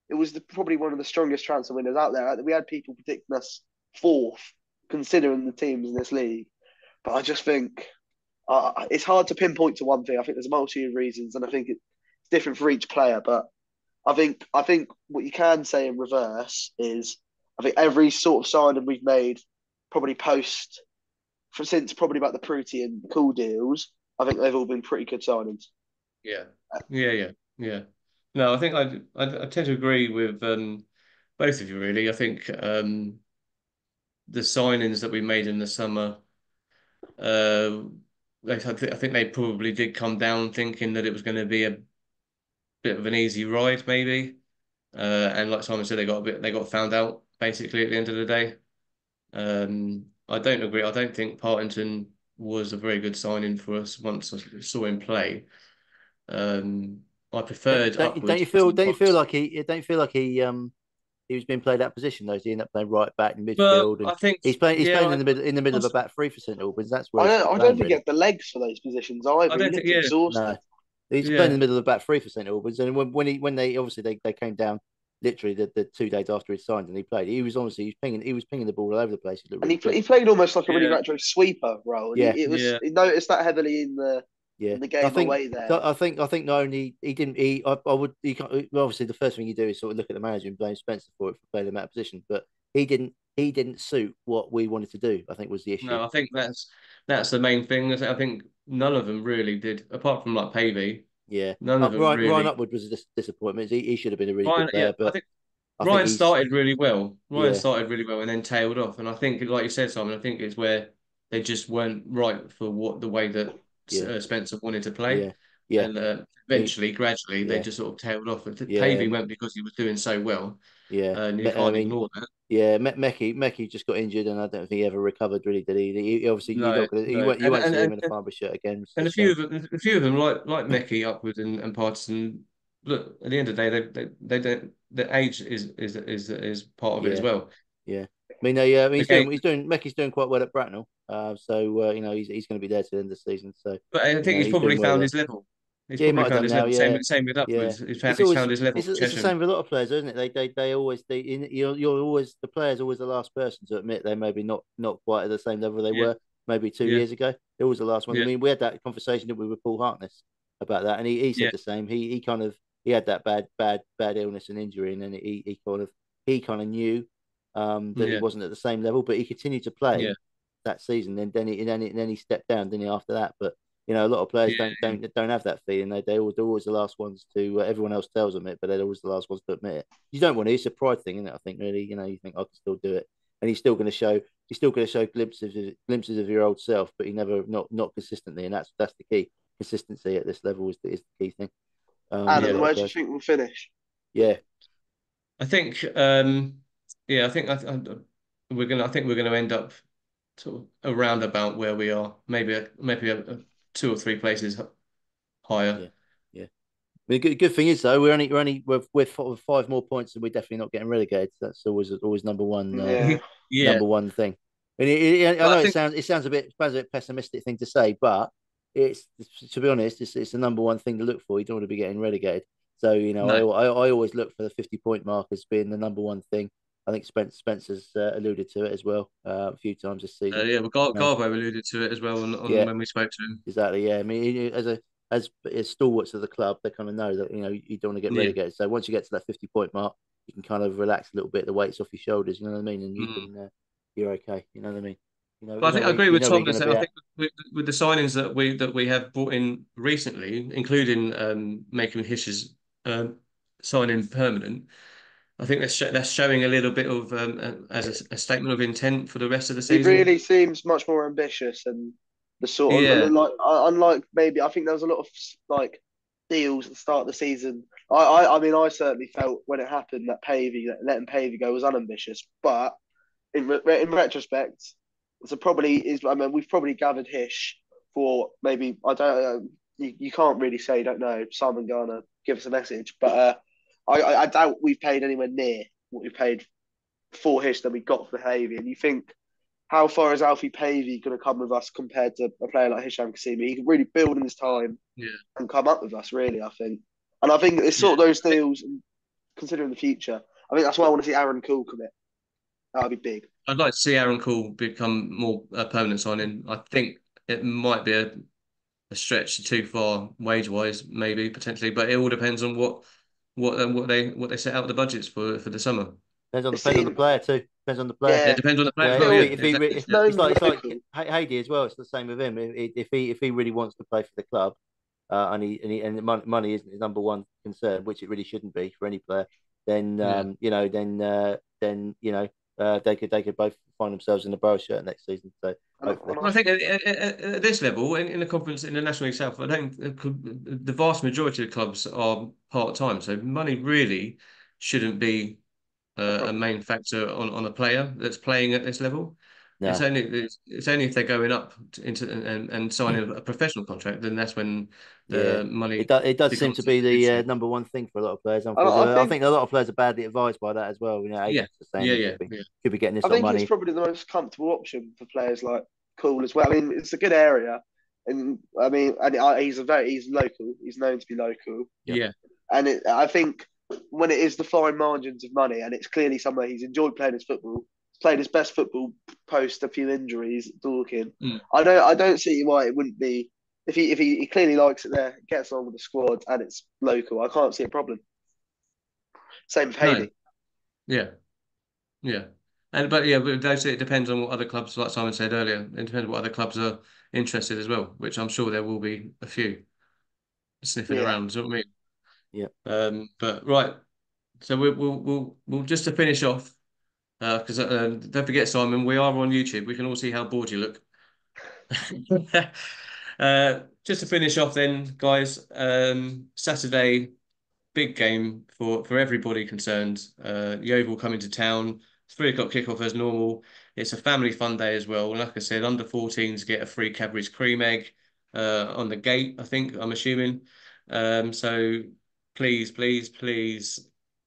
it was probably one of the strongest transfer windows out there. We had people predicting us fourth, considering the teams in this league. But I just think it's hard to pinpoint to one thing. I think there's a multitude of reasons, and I think it's different for each player. But I think what you can say in reverse is I think every sort of signing we've made, probably since probably about the Pruti and Cool deals, I think they've all been pretty good signings. Yeah, yeah. No, I think I tend to agree with both of you really. I think the signings that we made in the summer, uh, I think they probably did come down thinking that it was going to be a bit of an easy ride, maybe. And like Simon said, they got found out basically at the end of the day. I don't agree. I don't think Partington was a very good signing for us once I saw him play. I preferred upwards. Don't you feel like he was being played that position though? He ended up playing right back in But midfield, and I think, he's yeah, playing in the middle of a back three for St Albans. That's where he should be I don't playing think he really. had the legs for those positions I either. He don't think, looked yeah, No, exhausted. he's playing yeah, in the middle of the back three for St Albans, and when they obviously they came down literally the 2 days after he signed and he played, he was pinging the ball all over the place. He looked And really good. he played almost like a really yeah, retro sweeper role, and Yeah, yeah, he noticed that heavily yeah. in the I game think away there. I think not only he didn't I would he can't, well, obviously the first thing you do is sort of look at the manager and blame Spencer for playing him out of position, but he didn't suit what we wanted to do. I think was the issue. no, I think that's the main thing. I think none of them really did, apart from like Pavey. Yeah, None of them Ryan really. Upwood was a disappointment. He should have been a really good Ryan, yeah, player, I but think I think Ryan he's started really well. Ryan yeah started really well and then tailed off. And I think, like you said, Simon, I think it's where they just weren't right for what the way that yeah Spencer wanted to play. yeah yeah And he, eventually, gradually, they yeah just sort of tailed off. And yeah Pavey went because he was doing so well, yeah. and you I can't mean ignore that. yeah, Mekki just got injured, and I don't think he ever recovered really. Did he? Obviously you're No, not gonna no, you won't see him in a Farnborough shirt again. It's and a shame. a few of them, like Mecky, Upward, and Parkinson. Look, at the end of the day, they don't. The age is part of it as Yeah, well. yeah. I mean, I mean, Again, Mekki's doing quite well at Bracknell. So he's going to be there to the end of the season. So but I think he's he's probably doing well found there. his level. He's Yeah, he probably might have found done his now. level. Yeah, Same with yeah. Upwards. He's found his level with It's the Chesham. same with a lot of players, isn't it? You're always the player's always the last person to admit they maybe not quite at the same level they Yeah, were maybe two yeah, years ago. They're always the last one. I yeah, mean, we had that conversation, didn't we, with Paul Hartness about that, and he said yeah, the same. He kind of he had that bad illness and injury, and then he kind of knew that he Yeah, wasn't at the same level, but he continued to yeah, play that season. Then he stepped down, didn't he? After that, but a lot of players yeah. don't have that feeling. They're always the last ones to. Everyone else tells them it, but they're always the last ones to admit it. You don't want to. It's a pride thing, isn't it? I think really. You think I can still do it, and he's still going to show. He's still going to show glimpses of your old self, but he never not consistently, and that's the key. Consistency at this level is the key thing. With a Adam, lot Yeah. of where do you players. think we'll finish? Yeah, I think, yeah, I think we're gonna end up sort of around about where we are, maybe a two or three places higher. yeah, yeah. The good thing is though, we're 5 more points, and we're definitely not getting relegated. So that's always Yeah. Yeah, number one thing. And I but I know think it sounds a bit pessimistic thing to say, but it's to be honest, it's the number one thing to look for. You don't want to be getting relegated. So no, I always look for the 50-point mark as being the number one thing. I think Spencer's alluded to it as well a few times this season. yeah, but Um, Garbo alluded to it as well on yeah, when we spoke to him. exactly. Yeah, I mean, as stalwarts of the club, they kind of know that you don't want to get Yeah. relegated. So once you get to that 50-point mark, you can kind of relax a little bit. The weight's off your shoulders. You know what I mean? And you Mm. can you're okay. You know what I mean? But I think I agree You with know where Tom you're going to that be I at. think with the signings that we have brought in recently, including making Hish's signing permanent, I think that's showing a little bit of as a statement of intent for the rest of the He season. really seems much more ambitious and the sort of Yeah, like unlike maybe I think there was a lot of like deals at the start of the season. I mean I certainly felt when it happened that letting Pavey go was unambitious, but in retrospect, so probably is I mean we've probably gathered Hish for maybe I don't you can't really say you don't know Simon Garner give us a message, but I doubt we've paid anywhere near what we paid for Hish than we got for Pavey, and you think how far is Alfie Pavey going to come with us compared to a player like Hisham Kasimi? He can really build in his time yeah, and come up with us, really, I think. And I think it's yeah. sort of those deals, considering the future. I think that's why I want to see Aaron Cool commit. That would be big. I'd like to see Aaron Cole become more permanent signing. I think it might be a stretch too far wage wise, maybe potentially, but it all depends on what they set out the budgets for the summer. It Depends on the seems, player too. Depends on the player. It yeah, depends on the player Yeah, as well. if Yeah, still, exactly. if it's Yeah, it's known like local. Haydee as well. It's the same with him. If he really wants to play for the club, and money isn't his number one concern, which it really shouldn't be for any player, then yeah. they could both find themselves in the Borough shirt next season. So hopefully, Well, I think at this level in the conference in the National League South, I don't the vast majority of clubs are part time, so money really shouldn't be a a problem. main factor on a player that's playing at this level. no. It's only if they're going up into and signing a professional contract, then that's when Yeah, the money it does seem becomes to an be the issue. number one thing for a lot of players. I Unfortunately, I think think a lot of players are badly advised by that as well. Yeah, Agents are saying yeah, they yeah, yeah. should be getting this I sort of think it's money. probably the most comfortable option for players like Cool as well. I mean, it's a good area, and I mean, he's local. He's known to be local, Yep. Yeah, and I think when it is the fine margins of money, and it's clearly somewhere he's enjoyed playing his football, played his best football post a few injuries, Dorking. mm, I don't see why it wouldn't be if he clearly likes it there, gets on with the squad, and it's local. I can't see a problem. Same with no, Haley. yeah, yeah. But those it depends on what other clubs, like Simon said earlier, it depends what other clubs are interested as well, which I'm sure there will be a few sniffing Yeah, around. Do you know what I mean? Yeah. But right, so we'll just to finish off because don't forget, Simon, we are on YouTube. We can all see how bored you look. Just to finish off, then, guys. Saturday, big game for everybody concerned. Yeovil coming to town. 3 o'clock kickoff as normal. It's a family fun day as well. Like I said, under 14s get a free Cadbury's cream egg on the gate. I think I'm assuming. So please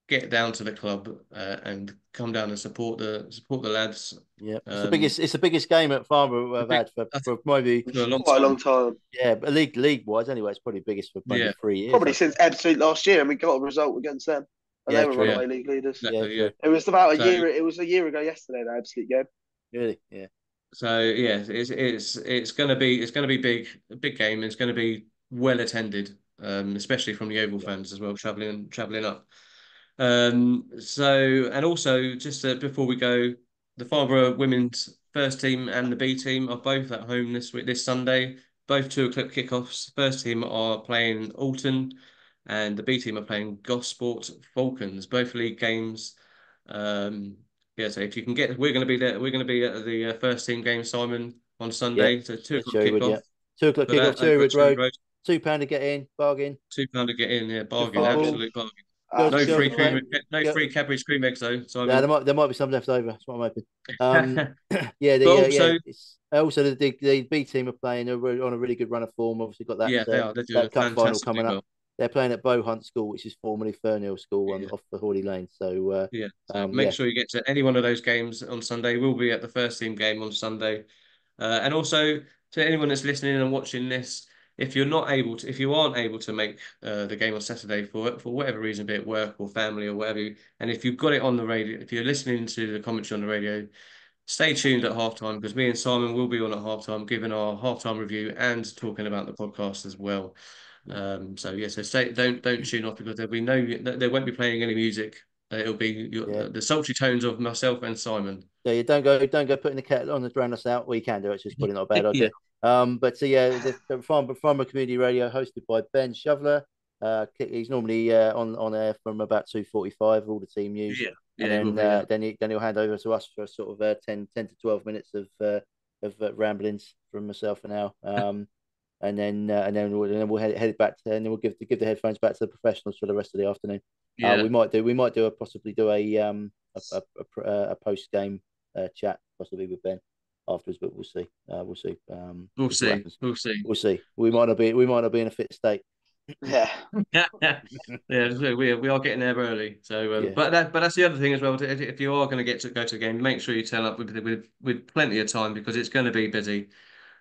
get down to the club and come down and support the lads. Yeah, Um, it's the biggest game at Farnborough a we've big, had I think, for maybe for a long quite a long time. time. yeah, but league wise anyway, it's probably biggest for maybe Yeah, 3 years. Probably I'd say. since Ebbsfleet last year, and we got a result against them, and Yeah, they were true. yeah, runaway league leaders. Yeah, exactly. Yeah. true. It was about a So year. It was a year ago yesterday that Ebbsfleet game. Really, yeah, So yeah, it's gonna be big, a big game. It's gonna be well attended. especially from the Oval Yeah. fans as well, traveling up. And also just before we go, the Farnborough women's first team and the B team are both at home this Sunday. Both 2 o'clock kickoffs. First team are playing Alton, and the B team are playing Gosport Falcons. Both league games. Yeah, so if you can get, we're going to be there. We're going to be at the first team game, Simon, on Yeah. Sunday. So two Yeah, o'clock Cherrywood, kickoff yeah. 2 o'clock for kickoff, that over at Cherrywood Cherry Road. Road. £2 to get in, bargain. £2 to get in, yeah, Good bargain, football. absolute bargain. Ah, No Girls free are cream, playing. no Girl, free Cadbury's cream eggs though, yeah, Simon. there might be some left over. That's what I'm hoping. Um, yeah, But yeah. also, It's also the B team are playing on a really good run of form. Obviously, got yeah, they are. They're doing that cup final fantastically coming up. well. They're playing at Bow Hunt School, which is formerly Fernhill School Yeah, off the Hawley Lane. So, yeah. So make yeah, sure you get to any one of those games on Sunday. We'll be at the first team game on Sunday. And also to anyone that's listening and watching this, if you aren't able to make the game on Saturday for whatever reason, be it work or family or whatever, and if you've got it on the radio, if you're listening to the commentary on the radio, stay tuned at halftime because me and Simon will be on at halftime, giving our halftime review and talking about the podcast as well. So yeah, so don't tune off because there won't be playing any music. It'll be yeah. the sultry tones of myself and Simon. Yeah, you don't go putting the kettle on to drown us out. Well, you can do it. It's just probably not a bad Yeah, idea. But so yeah, the Farmer Community Radio hosted by Ben Shoveler. He's normally on air from about 2:45. All the team news, yeah, and yeah, it will be. Yeah. then he'll hand over to us for sort of 10 to 12 minutes of ramblings from myself and Al. And then we'll head back to, and then we'll give the headphones back to the professionals for the rest of the afternoon. Yeah. We might possibly do a post game chat possibly with Ben afterwards, but we'll see. We'll see. We'll What see. happens. We'll see. We'll see. We might not be in a fit state. yeah. Yeah, so we are getting there early. So, Yeah. but that's the other thing as well. If you are going to go to the game, make sure you turn up with plenty of time because it's going to be busy.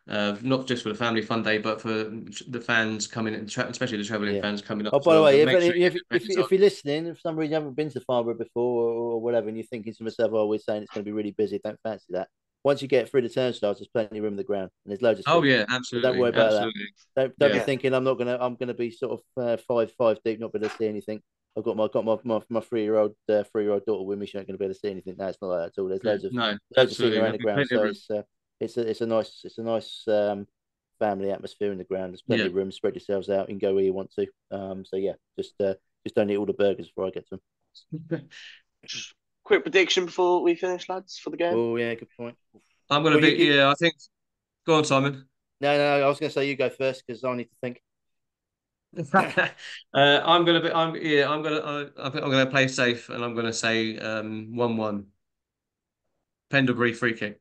Not just for the family fun day, but for the fans coming in, especially the travelling Yeah. fans coming up Oh, as by the well. way, So make sure you get plenty of time. if you're listening, if for some reason you haven't been to Farnborough before or whatever, and you're thinking to yourself, "Oh, we're saying it's going to be really busy," don't fancy that. Once you get through the turnstiles, there's plenty of room on the ground, and there's loads of Oh seats. yeah, So don't worry absolutely, about that. absolutely. Don't be Yeah, Yeah. thinking I'm gonna be sort of five deep, not be able to see anything. I've got my 3-year-old daughter with me. She ain't gonna be able to see anything. No, it's not like that at all. There's yeah. No, loads of seating absolutely. around There'll the be ground, plenty of so room. it's a nice family atmosphere in the ground. There's plenty Yeah. of room. Spread yourselves out. You can go where you want to. So yeah, just don't eat all the burgers before I get to them. Quick prediction before we finish, lads, for the game. Oh yeah, good point. I'm gonna Well, be. Yeah, I think. Go on, Simon. no. I was going to say you go first because I need to think. I'm gonna be. I'm yeah. I think I'm gonna play safe, and I'm gonna say 1-1. Pendlebury free kick.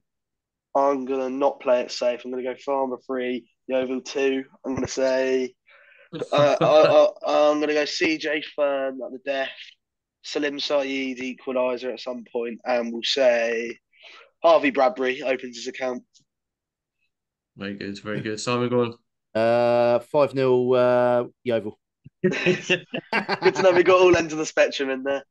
I'm gonna not play it safe. I'm gonna go Farmer 3, Yeovil 2. I'm gonna say I'm gonna go CJ Fern at the death, Salim Saeed equaliser at some point, and we'll say Harvey Bradbury opens his account. Very good, very good. Simon, go on. 5-0 Yeovil. Good to know we got all ends of the spectrum in there.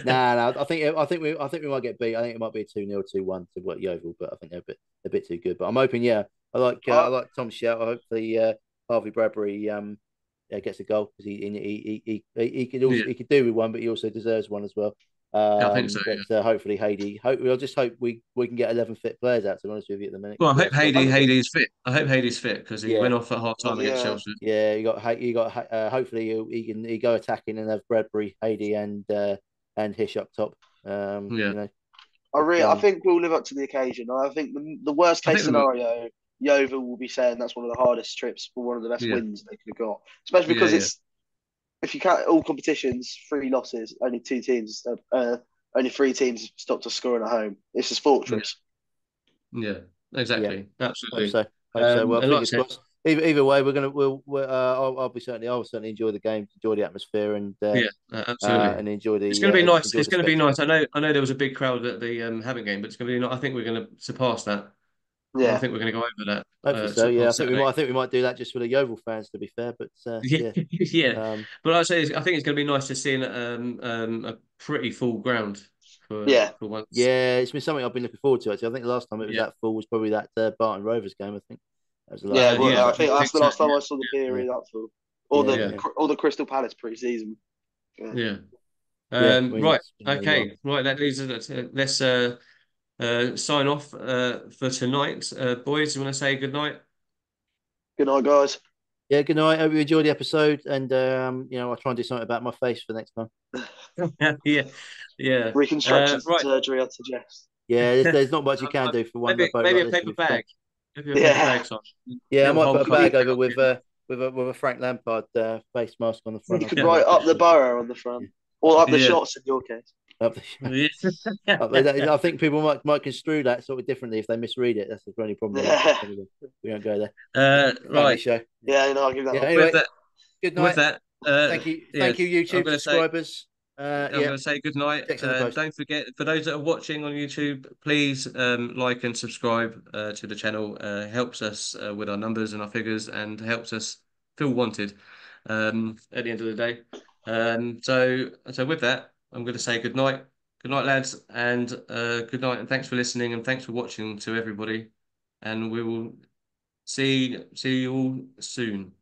No. I think we might get beat. I think it might be a 2-0, 2-1 to what Yeovil, but I think they're a bit too good. But I'm hoping, yeah. I like Tom's shout. Hopefully Harvey Bradbury gets a goal because he could also Yeah. he could do with one, but he also deserves one as well. I think so. But Yeah. hopefully I'll just hope we can get 11 fit players out. To be honest with you, at the minute. Well, I We hope have struggled a bit. Hades fit. I hope Hades fit because he Yeah. went off at half time against Yeah. Chelsea. Yeah, you got. Hopefully, he go attacking and have Bradbury, Hady, and Hish up top. Yeah. You know, I think we'll live up to the occasion. I think the worst I case think we will. scenario, Yeovil will be saying that's one of the hardest trips for one of the best Yeah. wins they could have got. Especially Yeah. because Yeah. it's if you count all competitions, 3 losses, only 2 teams, only 3 teams stopped us scoring at home. It's just Yeah. fortress. Yeah. yeah, Exactly. hope Absolutely. so. Hope so. Well, And like I fingers said, crossed. Either way, I'll certainly enjoy the game, enjoy the atmosphere, yeah, absolutely. and enjoy It's going to be nice. enjoy It's the going to be spectacle. nice. I know there was a big crowd at the Havant game, but it's going to be. I think we're going to surpass that. I Yeah. think we're going to go over that Hopefully so. on Yeah, Saturday. I think we might do that just for the Yeovil fans, to be fair. But Yeah, yeah, yeah. um, But I say, I think it's going to be nice to see a pretty full ground Yeah. for once. yeah, it's been something I've been looking forward to. Actually, I think the last time it was Yeah, that full was probably that Barton Rovers game. I think that was the last Yeah, time. well, yeah. I I think think that's the so. last time I saw the Yeah, period up for. Or Yeah, Yeah, the Crystal Palace pre-season. Yeah. yeah. yeah. I mean, Right. it's been really well. Okay. Right. That leaves us. Let's sign off for tonight. Boys, you want to say good night? Good night, guys. Yeah, good night. Hope you enjoyed the episode, and I'll try and do something about my face for next time. Yeah, yeah. Reconstruction Right. surgery, I'd suggest. Yeah, there's not much you can do for one Maybe boat maybe like a this, to paper be fair. bag. Maybe a paper Yeah. bag, son. Yeah, I Little might hole put a cut. bag over with a Frank Lampard face mask on the front. You I'll could put Yeah. one write up. up the borough on the Yeah. front, or up the Yeah. shots in your case. Up the, I think people might construe that sort of differently if they misread it. That's the only problem with that. Yeah. Anyway, we don't go there. Family Right. show. Yeah, I'll give that Yeah. one. With Anyway, that, good with night. that, Thank you, I'm YouTube going to say. subscribers. I'm going to say good night. Text in the post. Don't forget, for those that are watching on YouTube, please like and subscribe to the channel. Helps us with our numbers and our figures, and helps us feel wanted at the end of the day. So with that, I'm going to say good night. Good night, lads, and good night, and thanks for listening, and thanks for watching to everybody. And we will see you all soon.